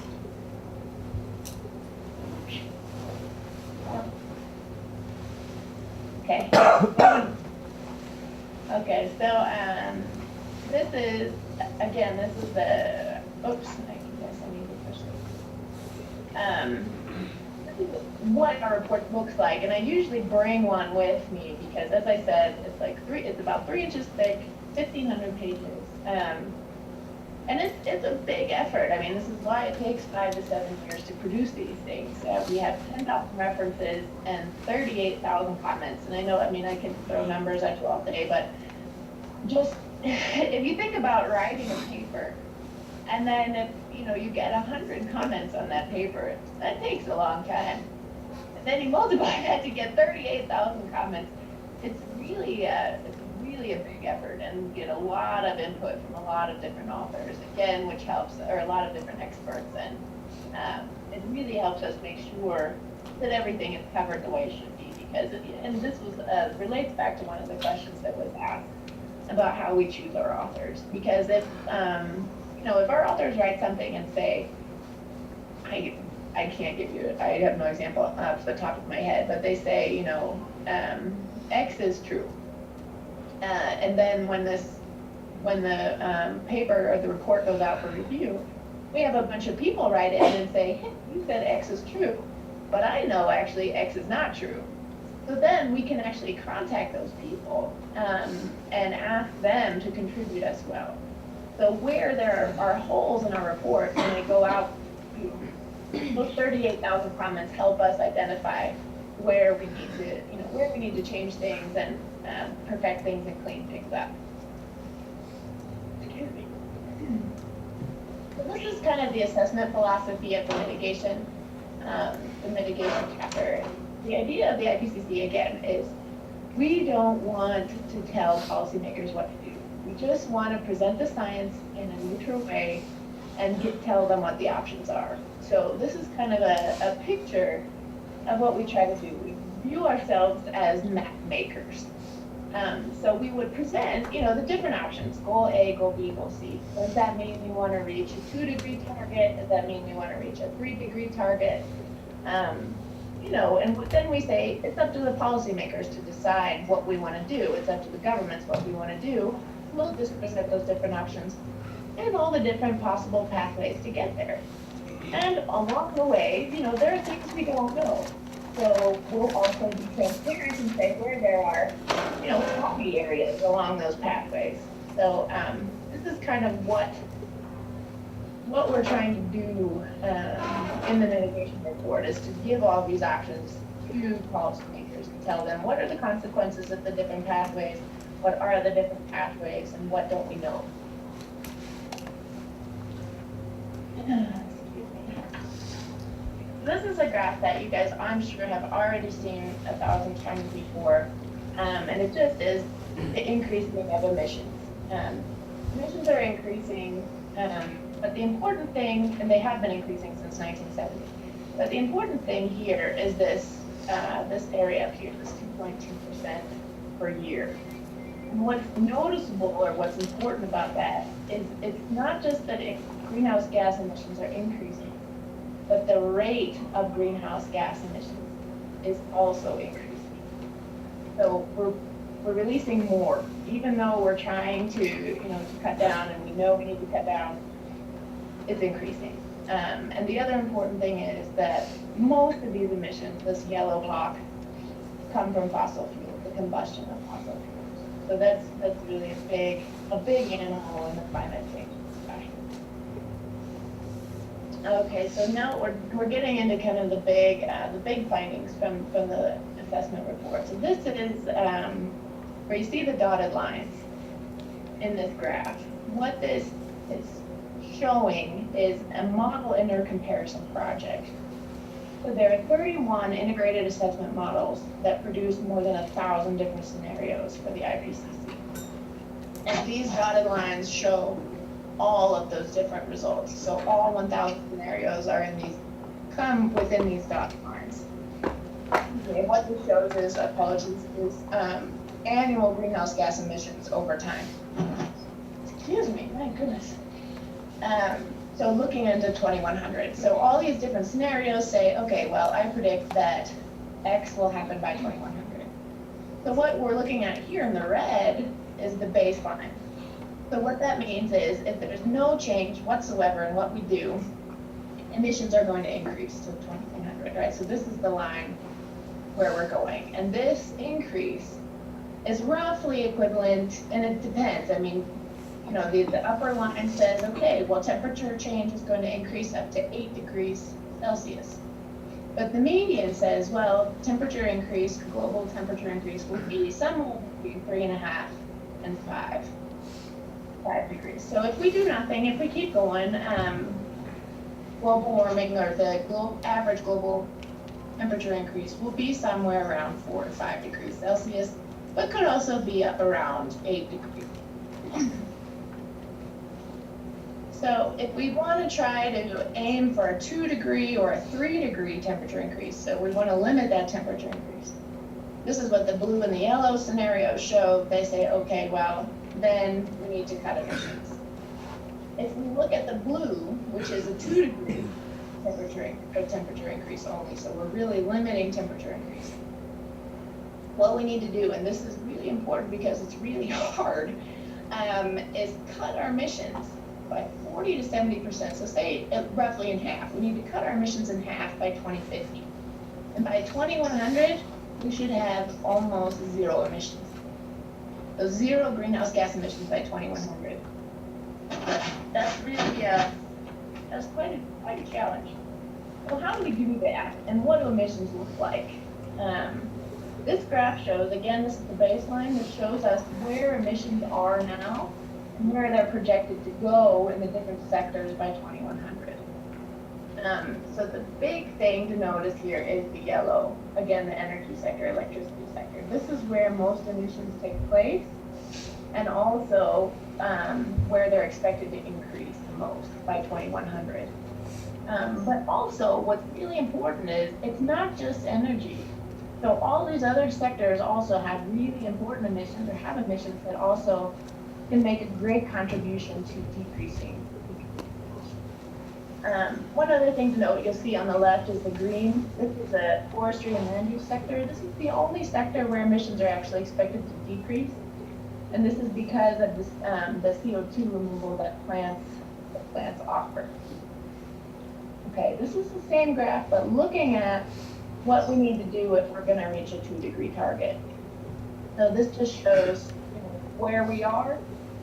Okay. Okay, so this is the, oops, I guess I need to push this. This is what our report looks like, and I usually bring one with me because, as I said, it's about 3 inches thick, 1,500 pages. And it's a big effort. I mean, this is why it takes 5 to 7 years to produce these things. We have 10,000 references and 38,000 comments. And I know, I mean, I can throw numbers at you all day, but just if you think about writing a paper, and then if you get 100 comments on that paper, that takes a long time. And then you multiply that to get 38,000 comments. It's really a big effort, and get a lot of input from a lot of different authors, again, which helps, or a lot of different experts, and it really helps us make sure that everything is covered the way it should be, because, and this was relates back to one of the questions that was asked about how we choose our authors, because if if our authors write something and say, I can't give you, I have no example off the top of my head, but they say, X is true. And then when the paper or the report goes out for review, we have a bunch of people write in and say, hey, you said X is true, but I know actually X is not true. So then we can actually contact those people and ask them to contribute as well. So where there are holes in our report, when they go out, those 38,000 comments help us identify where we need to change things and perfect things and clean things up. Excuse me. So this is kind of the assessment philosophy of the mitigation chapter. The idea of the IPCC, again, is we don't want to tell policymakers what to do. We just want to present the science in a neutral way and tell them what the options are. So this is kind of a picture of what we try to do. We view ourselves as map makers. So we would present, the different options, goal A, goal B, goal C. Does that mean we want to reach a 2-degree target? Does that mean we want to reach a 3-degree target? And then we say it's up to the policymakers to decide what we want to do. It's up to the governments what we want to do. We'll just present those different options and all the different possible pathways to get there. And along the way, there are things we don't know. So we'll also be transparent and say where there are, foggy areas along those pathways. So this is kind of what we're trying to do in the mitigation report, is to give all these options to policymakers and tell them what are the consequences of the different pathways, what are the different pathways, and what don't we know. This is a graph that you guys, I'm sure, have already seen 1,000 times before, and it just is the increasing of emissions. Emissions are increasing, but the important thing, and they have been increasing since 1970, but the important thing here is this area up here, this 2.2% per year. And what's noticeable, or what's important about that, is it's not just that greenhouse gas emissions are increasing, but the rate of greenhouse gas emissions is also increasing. So we're releasing more, even though we're trying to cut down, and we know we need to cut down. It's increasing. And the other important thing is that most of these emissions, this yellow block, come from fossil fuels, the combustion of fossil fuels. So that's really a big animal in the climate change discussion. Okay, so now we're getting into kind of the big findings from the assessment report. So this is where you see the dotted lines in this graph. What this is showing is a model intercomparison project. So there are 31 integrated assessment models that produce more than 1,000 different scenarios for the IPCC. And these dotted lines show all of those different results. So all 1,000 scenarios come within these dotted lines. Okay, what this shows is, annual greenhouse gas emissions over time. Excuse me, my goodness. So looking into 2100. So all these different scenarios say, okay, well, I predict that X will happen by 2100. So what we're looking at here in the red is the baseline. So what that means is if there's no change whatsoever in what we do, emissions are going to increase to 2100, right? So this is the line where we're going. And this increase is roughly equivalent, and it depends. I mean, you know, the upper line says, okay, well, temperature change is going to increase up to 8 degrees Celsius. But the median says, well, temperature increase, global temperature increase will be somewhere between 3.5 and 5 degrees. So if we do nothing, if we keep going, global warming, or the average global temperature increase will be somewhere around 4 to 5 degrees Celsius, but could also be up around 8 degrees. So if we want to try to aim for a 2 degree or a 3 degree temperature increase, so we want to limit that temperature increase. This is what the blue and the yellow scenarios show. They say, okay, well, then we need to cut emissions. If we look at the blue, which is a 2 degree temperature increase only, so we're really limiting temperature increase. What we need to do, and this is really important because it's really hard, is cut our emissions by 40 to 70%. So say roughly in half. We need to cut our emissions in half by 2050. And by 2100, we should have almost zero emissions. So zero greenhouse gas emissions by 2100. That's really, that's quite a challenge. Well, how do we do that? And what do emissions look like? This graph shows, again, this is the baseline. This shows us where emissions are now and where they're projected to go in the different sectors by 2100. So the big thing to notice here is the yellow, again, the energy sector, electricity sector. This is where most emissions take place, and also where they're expected to increase the most by 2100. But also, what's really important is it's not just energy. So all these other sectors also have really important emissions, or have emissions that also can make a great contribution to decreasing. One other thing to note, you'll see on the left is the green. This is the forestry and land use sector. This is the only sector where emissions are actually expected to decrease. And this is because of this, the CO2 removal that plants offer. Okay, this is the same graph, but looking at what we need to do if we're going to reach a 2 degree target. So this just shows where we are,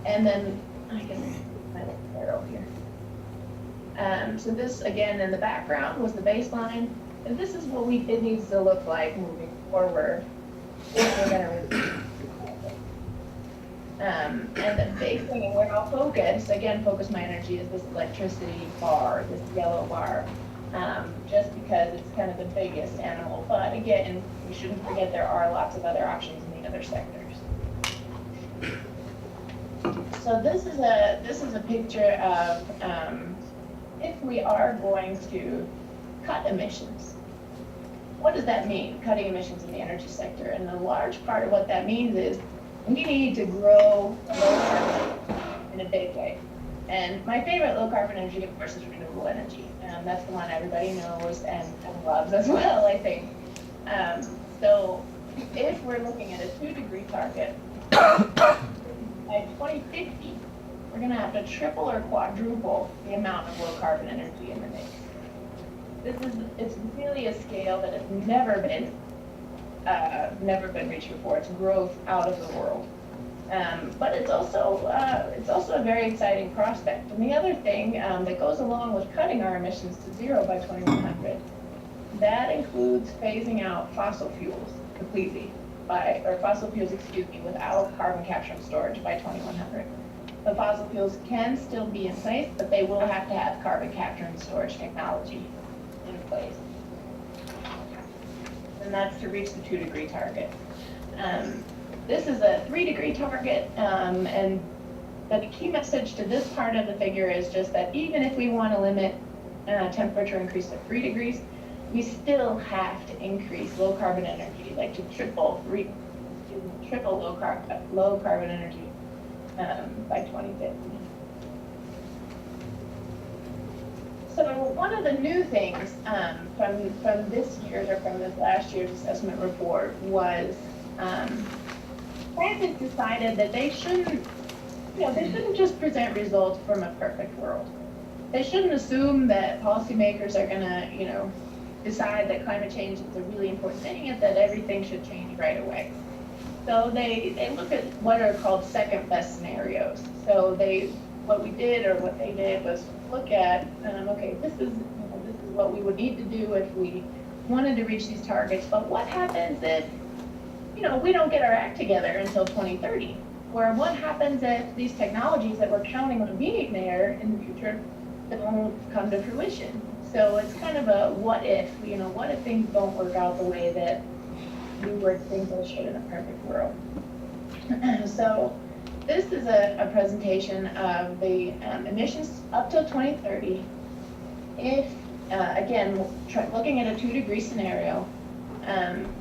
and then I can my little arrow here. So this, again, in the background was the baseline, and this is what it needs to look like moving forward if we're going to reach. And the big thing, and where I'll focus my energy, is this electricity bar, this yellow bar, just because it's kind of the biggest animal. But again, we shouldn't forget there are lots of other options in the other sectors. So this is a picture of if we are going to cut emissions. What does that mean, cutting emissions in the energy sector? And a large part of what that means is we need to grow low carbon in a big way. And my favorite low carbon energy, of course, is renewable energy. That's the one everybody knows and loves as well, I think. So if we're looking at a 2 degree target, by 2050, we're going to have to triple or quadruple the amount of low carbon energy in the mix. It's really a scale that has never been reached before. It's growth out of the world. But it's also a very exciting prospect. And the other thing that goes along with cutting our emissions to zero by 2100, that includes phasing out fossil fuels completely without carbon capture and storage by 2100. The fossil fuels can still be in place, but they will have to have carbon capture and storage technology in place. And that's to reach the 2 degree target. This is a 3 degree target, but the key message to this part of the figure is just that even if we want to limit temperature increase to 3 degrees, we still have to increase low carbon energy, like to triple low carbon energy by 2050. So one of the new things from this year's or from this last year's assessment report was scientists decided that they shouldn't just present results from a perfect world. They shouldn't assume that policymakers are going to, decide that climate change is a really important thing and that everything should change right away. So they look at what are called second best scenarios. So what we did or what they did was look at, okay, this is what we would need to do if we wanted to reach these targets, but what happens if, we don't get our act together until 2030? Or what happens if these technologies that we're counting on being there in the future don't come to fruition? So it's kind of a what if, what if things don't work out the way that we were thinking they should in a perfect world? So this is a presentation of the emissions up till 2030. If, again, looking at a 2-degree scenario,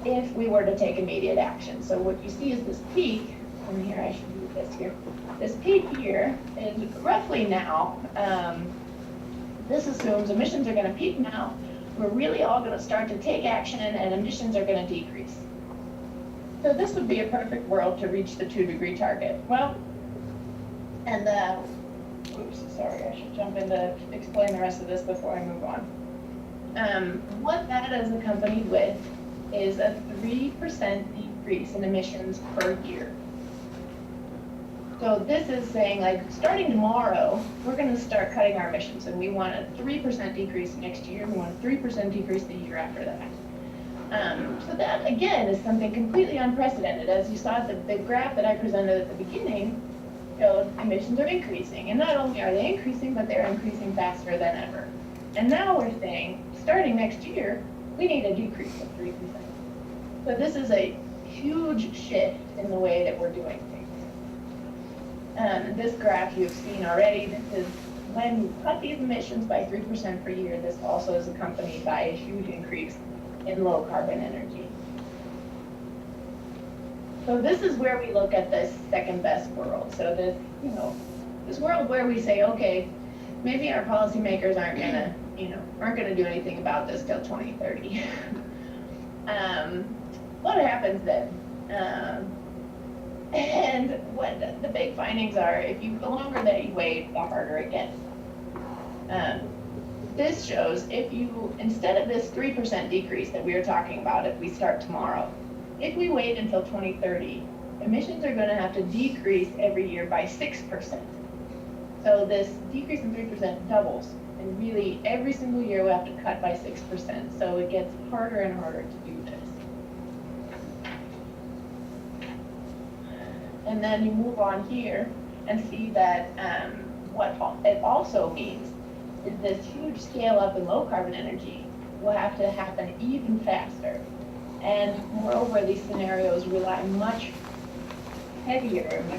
if we were to take immediate action. So what you see is this peak, and here I should move this here. This peak here is roughly now. This assumes emissions are going to peak now. We're really all going to start to take action and emissions are going to decrease. So this would be a perfect world to reach the 2-degree target. Well, and oops, sorry, I should jump in to explain the rest of this before I move on. What that is accompanied with is a 3% decrease in emissions per year. So this is saying, like, starting tomorrow, we're going to start cutting our emissions, and we want a 3% decrease next year. We want a 3% decrease the year after that. So that, again, is something completely unprecedented. As you saw, the graph that I presented at the beginning showed emissions are increasing. And not only are they increasing, but they're increasing faster than ever. And now we're saying, starting next year, we need a decrease of 3%. So this is a huge shift in the way that we're doing things. This graph you've seen already. This is when we cut these emissions by 3% per year, this also is accompanied by a huge increase in low carbon energy. So this is where we look at this second best world. So this, this world where we say, okay, maybe our policymakers aren't gonna do anything about this till 2030. What happens then? And what the big findings are, the longer that you wait, the harder it gets. This shows instead of this 3% decrease that we were talking about, if we start tomorrow, if we wait until 2030, emissions are going to have to decrease every year by 6%. So this decrease in 3% doubles, and really every single year we have to cut by 6%. So it gets harder and harder to do this. And then you move on here and see that what it also means is this huge scale up in low carbon energy will have to happen even faster. And moreover, these scenarios rely much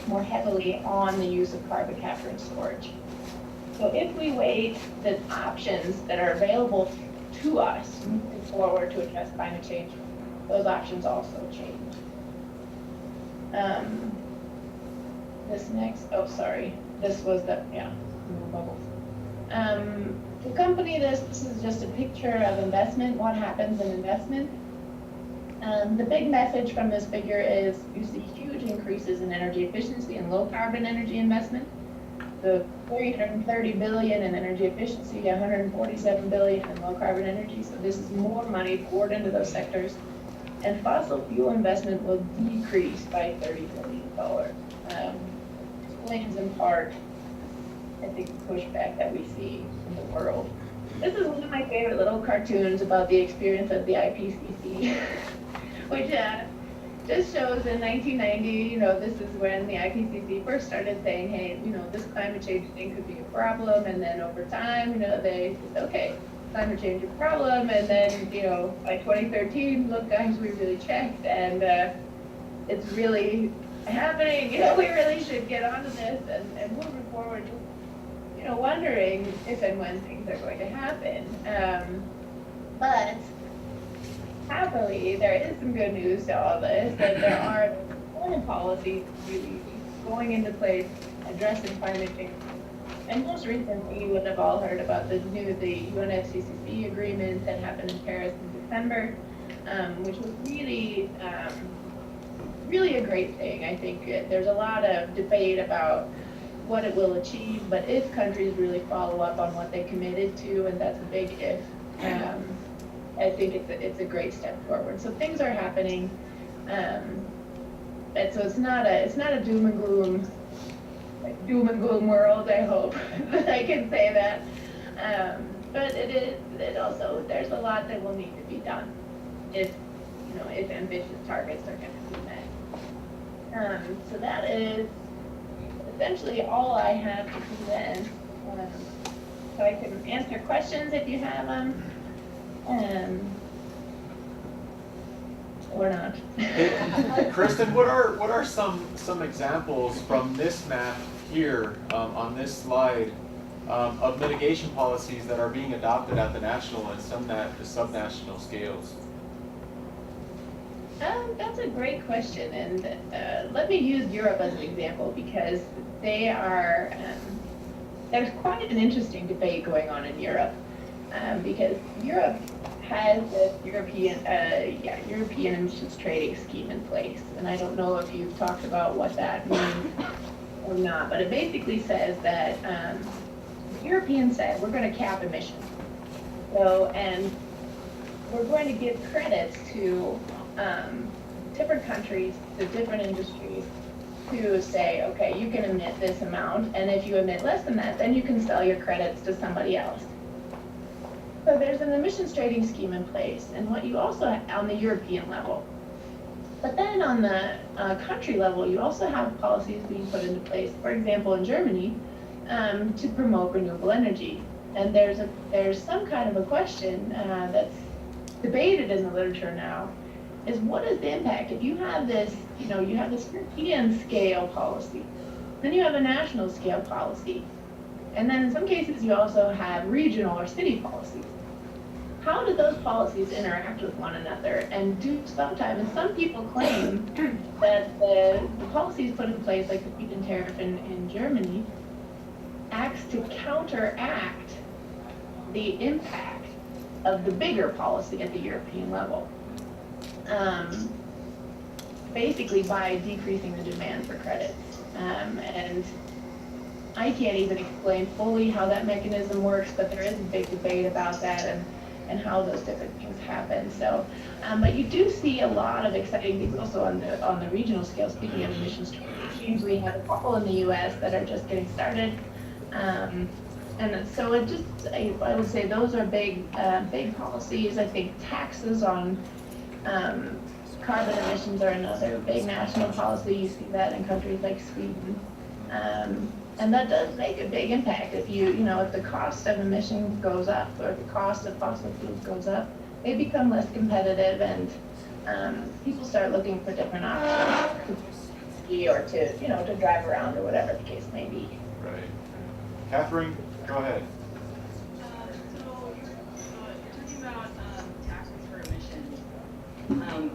more heavily on the use of carbon capture and storage. So if we wait, the options that are available to us moving forward to address climate change, those options also change. This was bubbles. To accompany this is just a picture of investment, what happens in investment. The big message from this figure is you see huge increases in energy efficiency and low carbon energy investment. The 330 billion in energy efficiency, 147 billion in low carbon energy. So this is more money poured into those sectors. And fossil fuel investment will decrease by $30 billion. Explains in part, I think, the pushback that we see in the world. This is one of my favorite little cartoons about the experience of the IPCC, which just shows in 1990, this is when the IPCC first started saying, hey, this climate change thing could be a problem, and then over time, they said, okay, climate change is a problem, and then, by 2013, look guys, we really checked, and it's really happening, we really should get onto this, and moving forward, wondering if and when things are going to happen. But happily, there is some good news to all this, that there are important policies really going into place addressing climate change. And most recently, you would have all heard about the UNFCCC agreement that happened in Paris in December, which was really, really a great thing. I think there's a lot of debate about what it will achieve, but if countries really follow up on what they committed to, and that's a big if, I think it's a great step forward. So things are happening. so it's not a doom and gloom, like doom and gloom world, I hope that I can say that. But it also, there's a lot that will need to be done if ambitious targets are going to be met. So that is essentially all I have to present. So I can answer questions if you have them, or not. Kristin, what are some examples from this map here on this slide of mitigation policies that are being adopted at the national and subnational scales? That's a great question, and let me use Europe as an example because they are. There's quite an interesting debate going on in Europe because Europe has this European emissions trading scheme in place, and I don't know if you've talked about what that means or not, but it basically says that the Europeans said we're going to cap emissions, and we're going to give credits to different countries, to different industries, to say, okay, you can emit this amount, and if you emit less than that, then you can sell your credits to somebody else. So there's an emissions trading scheme in place, and what you also have on the European level. But then on the country level, you also have policies being put into place, for example, in Germany, to promote renewable energy. And there's some kind of a question that's debated in the literature now, is what is the impact? If you have this, you have this European scale policy, then you have a national scale policy, and then in some cases you also have regional or city policies. How do those policies interact with one another? And some people claim that the policies put in place, like the feed-in tariff in Germany, acts to counteract the impact of the bigger policy at the European level. Basically by decreasing the demand for credits. And I can't even explain fully how that mechanism works, but there is a big debate about that and how those different things happen. So, but you do see a lot of exciting things also on the regional scale. Speaking of emissions trading schemes, we have a couple in the U.S. that are just getting started. And so I would say those are big policies. I think taxes on carbon emissions are another big national policy. You see that in countries like Sweden. And that does make a big impact. If if the cost of emissions goes up or if the cost of fossil fuels goes up, they become less competitive and people start looking for different options to ski or to drive around or whatever the case may be. Right. Catherine, go ahead. So you're talking about taxes for emissions,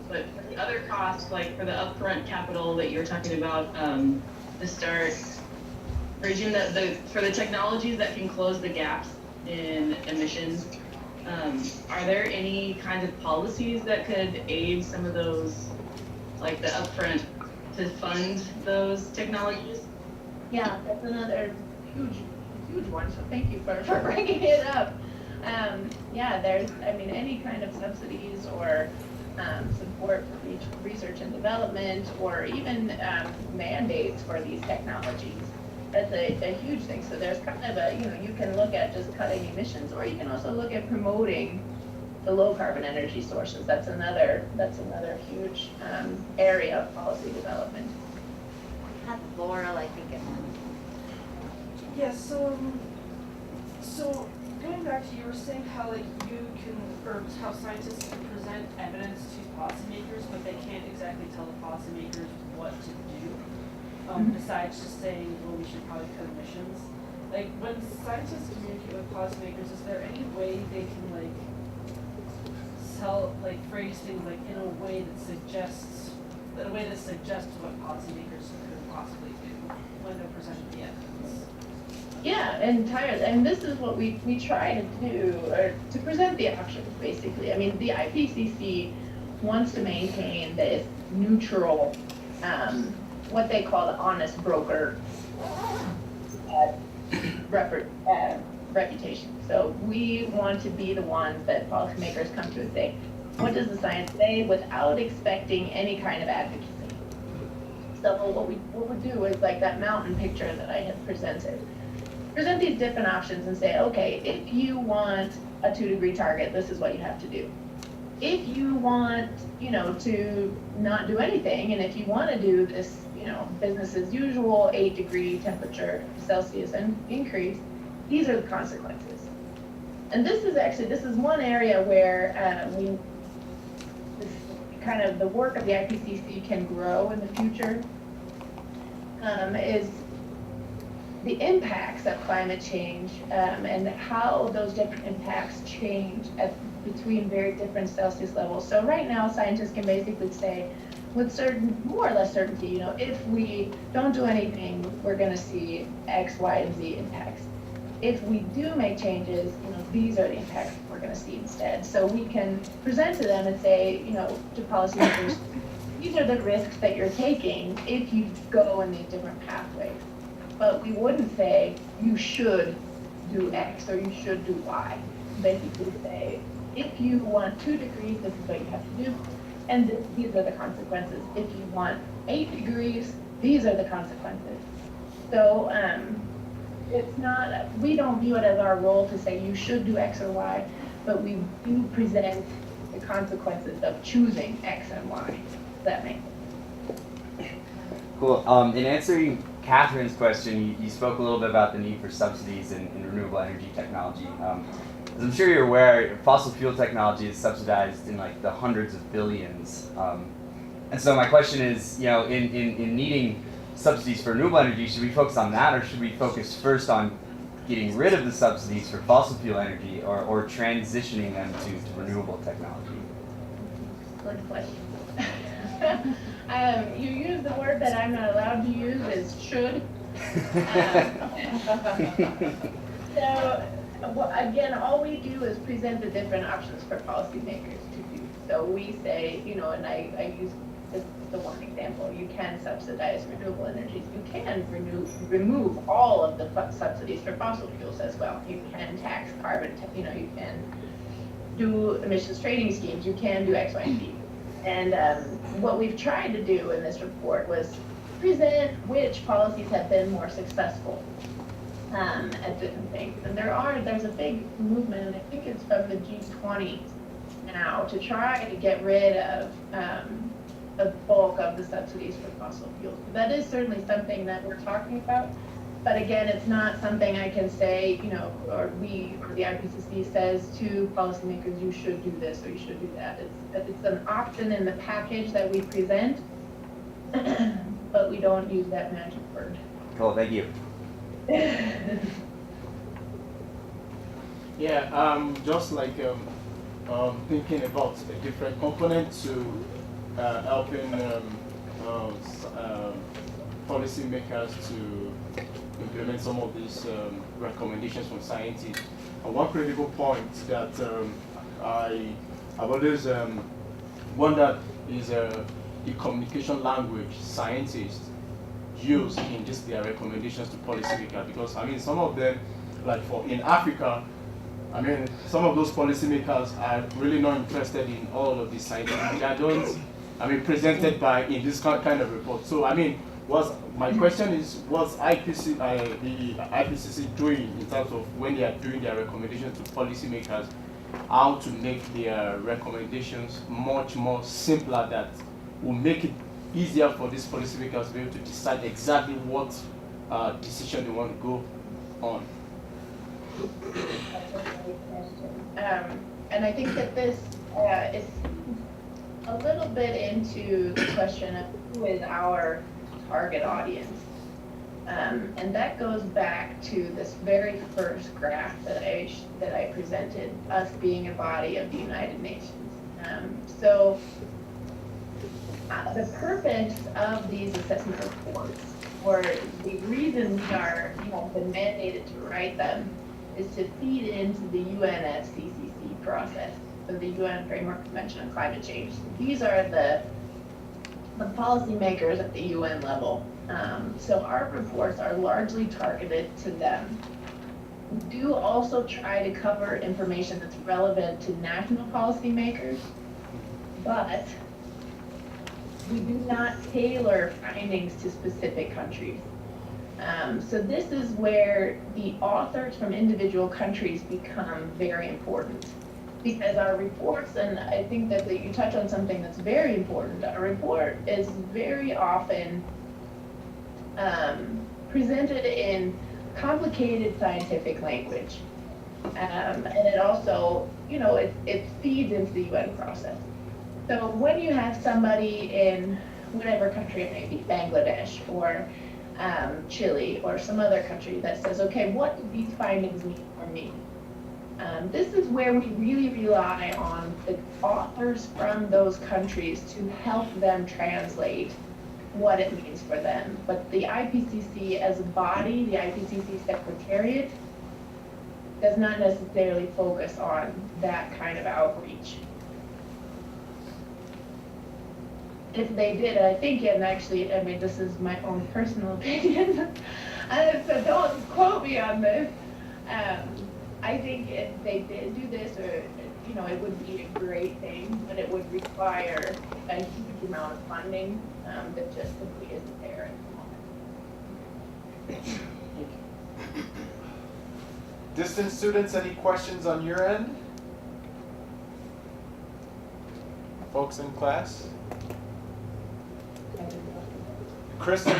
but for the other costs, like for the upfront capital that you're talking about, to start bridging for the technologies that can close the gaps in emissions, are there any kinds of policies that could aid some of those, like the upfront to fund those technologies? Yeah, that's another huge one, so thank you for bringing it up. Yeah, there's, any kind of subsidies or support for research and development or even mandates for these technologies. That's a huge thing. So there's kind of you can look at just cutting emissions, or you can also look at promoting the low carbon energy sources. That's another huge area of policy development. Had Laurel, I think, Yeah, so going back to you were saying how how scientists can present evidence to policymakers, but they can't exactly tell the policymakers what to do. Besides just saying, well, we should probably cut emissions. Like when scientists communicate with policymakers, is there any way they can phrase things in a way that suggests what policymakers could possibly do when they're presenting the evidence? Yeah, entirely. And this is what we try to do, or to present the options, basically. The IPCC wants to maintain this neutral, what they call the honest broker reputation. So we want to be the ones that policymakers come to and say, what does the science say, without expecting any kind of advocacy. level, what we do is like that mountain picture that I had presented. Present these different options and say, okay, if you want a 2-degree target, this is what you have to do. If you want, to not do anything, and if you want to do this, business as usual, 8-degree temperature Celsius and increase, these are the consequences. And this is one area where kind of the work of the IPCC can grow in the future, is the impacts of climate change and how those different impacts change between very different Celsius levels. So right now, scientists can basically say, with more or less certainty, if we don't do anything, we're going to see X, Y, and Z impacts. If we do make changes, these are the impacts we're going to see instead. So we can present to them and say, to policymakers, these are the risks that you're taking if you go in these different pathways. But we wouldn't say you should do X or you should do Y. Basically say, if you want 2 degrees, this is what you have to do, and these are the consequences. If you want 8 degrees, these are the consequences. So it's not, we don't view it as our role to say you should do X or Y, but we do present the consequences of choosing X and Y. Does that make sense? Cool. In answering Catherine's question, you spoke a little bit about the need for subsidies in renewable energy technology. As I'm sure you're aware, fossil fuel technology is subsidized in like the hundreds of billions. And so my question is, in needing subsidies for renewable energy, should we focus on that, or should we focus first on getting rid of the subsidies for fossil fuel energy, or transitioning them to renewable technology? Good question. You use the word that I'm not allowed to use, is should. So again, all we do is present the different options for policymakers to do. So we say, and I use this is the one example. You can subsidize renewable energies. You can remove all of the subsidies for fossil fuels as well. You can tax carbon. You can do emissions trading schemes. You can do X, Y, and Z. And what we've tried to do in this report was present which policies have been more successful at different things. And there's a big movement, and I think it's from the G20 now, to try to get rid of the bulk of the subsidies for fossil fuels. That is certainly something that we're talking about. But again, it's not something I can say, or the IPCC says to policymakers, you should do this or you should do that. It's an option in the package that we present, but we don't use that magic word. Cool, thank you. Yeah, just like thinking about a different component to helping policymakers to implement some of these recommendations from scientists. And one critical point that I've always wondered is the communication language scientists use in their recommendations to policymakers, because some of them, like in Africa, some of those policymakers are really not interested in all of these scientific guidance, presented in this kind of report. So my question is, what's the IPCC doing in terms of when they are doing their recommendations to policymakers, how to make their recommendations much more simpler that will make it easier for these policymakers to be able to decide exactly what decision they want to go on? And I think that this is a little bit into the question of who is our target audience. And that goes back to this very first graph that I presented, us being a body of the United Nations. So the purpose of these assessment reports, or the reason we are been mandated to write them, is to feed into the UNFCCC process, so the UN Framework Convention on Climate Change. These are the policymakers at the UN level. So our reports are largely targeted to them. We do also try to cover information that's relevant to national policymakers, but we do not tailor findings to specific countries. So this is where the authors from individual countries become very important, because our reports, and I think that you touch on something that's very important, our report is very often presented in complicated scientific language. And it also, you know, it feeds into the UN process. So when you have somebody in whatever country it may be, Bangladesh or Chile or some other country that says, okay, what do these findings mean for me? This is where we really rely on the authors from those countries to help them translate what it means for them. But the IPCC as a body, the IPCC Secretariat, does not necessarily focus on that kind of outreach. If they did, I think, and actually, I mean, this is my own personal opinion, so don't quote me on this. I think if they did do this, or, you know, it would be a great thing, but it would require a huge amount of funding that just simply isn't there at the moment. Distance students, any questions on your end? Folks in class? Kristin,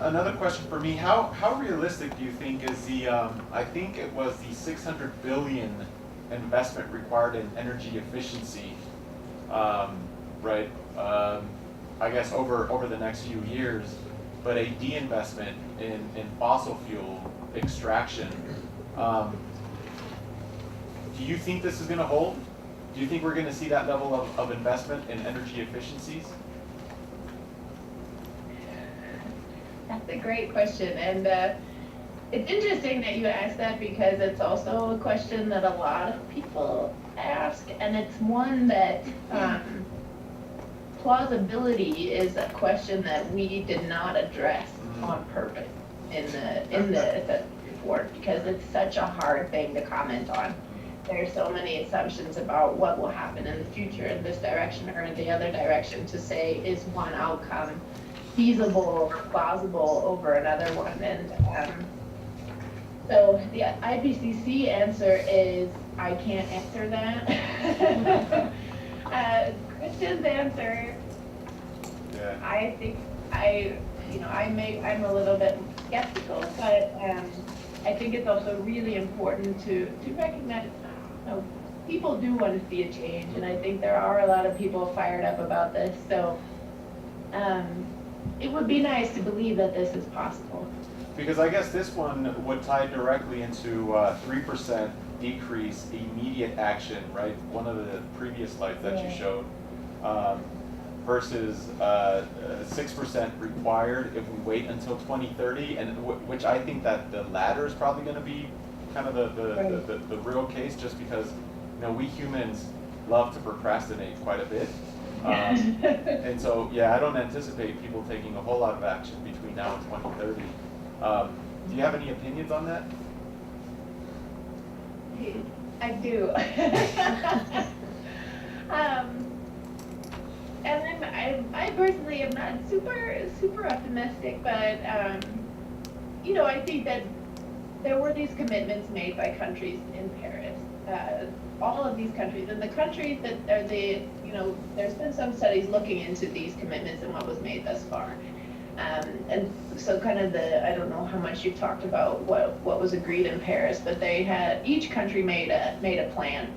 another question for me. How realistic do you think is the, I think it was the 600 billion investment required in energy efficiency, right? I guess over the next few years, but a de-investment in fossil fuel extraction. Do you think this is going to hold? Do you think we're going to see that level of investment in energy efficiencies? That's a great question, and it's interesting that you asked that, because it's also a question that a lot of people ask, and it's one that plausibility is a question that we did not address on purpose in the assessment report, because it's such a hard thing to comment on. There's so many assumptions about what will happen in the future in this direction or in the other direction to say, is one outcome feasible or plausible over another one. And so the IPCC answer is, I can't answer that. Kristin's answer, Yeah. I think I'm a little bit skeptical, but I think it's also really important to recognize, you know, people do want to see a change, and I think there are a lot of people fired up about this. So it would be nice to believe that this is possible. Because I guess this one would tie directly into 3% decrease immediate action, right? One of the previous slides that you showed, versus 6% required if we wait until 2030, and which I think that the latter is probably going to be kind of the real case, just because, you know, we humans love to procrastinate quite a bit. And so, yeah, I don't anticipate people taking a whole lot of action between now and 2030. Do you have any opinions on that? I do. And I personally am not super optimistic, but you know, I think that there were these commitments made by countries in Paris. All of these countries, and the countries that are you know, there's been some studies looking into these commitments and what was made thus far. And so kind of I don't know how much you've talked about what was agreed in Paris, but each country made a plan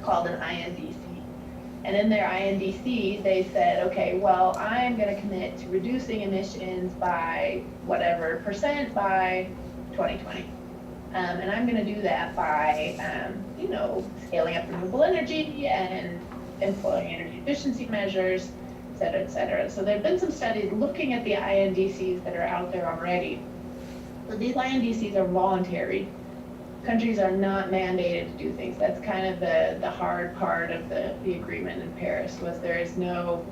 called an INDC. And in their INDC, they said, okay, well, I'm going to commit to reducing emissions by whatever % by 2020. And I'm going to do that by, you know, scaling up renewable energy and employing energy efficiency measures, et cetera, et cetera. So there have been some studies looking at the INDCs that are out there already. So these INDCs are voluntary. Countries are not mandated to do things. That's kind of the hard part of the agreement in Paris, was there's no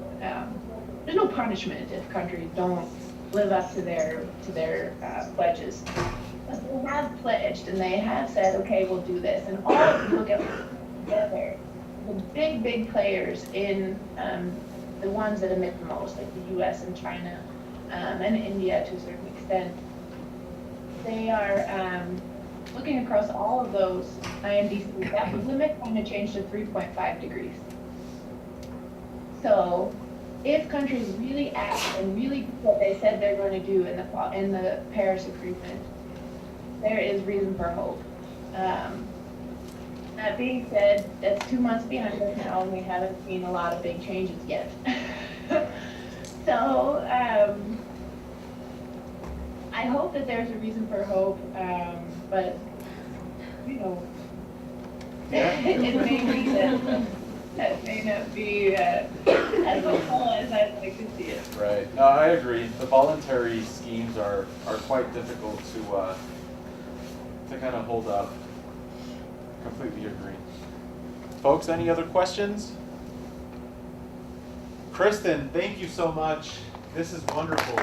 punishment if countries don't live up to their pledges. But they have pledged, and they have said, okay, we'll do this. And all of you look at together, the big players in the ones that emit the most, like the US and China, and India to a certain extent, they are looking across all of those INDCs, that limit kind of changed to 3.5 degrees. So if countries really act and really do what they said they're going to do in the Paris Agreement, there is reason for hope. That being said, that's 2 months behind us now, and we haven't seen a lot of big changes yet. So I hope that there's a reason for hope, but you know, it may be that may not be as hopeful as I'd like to see it. Right. No, I agree. The voluntary schemes are quite difficult to kind of hold up. Completely agree. Folks, any other questions? Kristin, thank you so much. This is wonderful.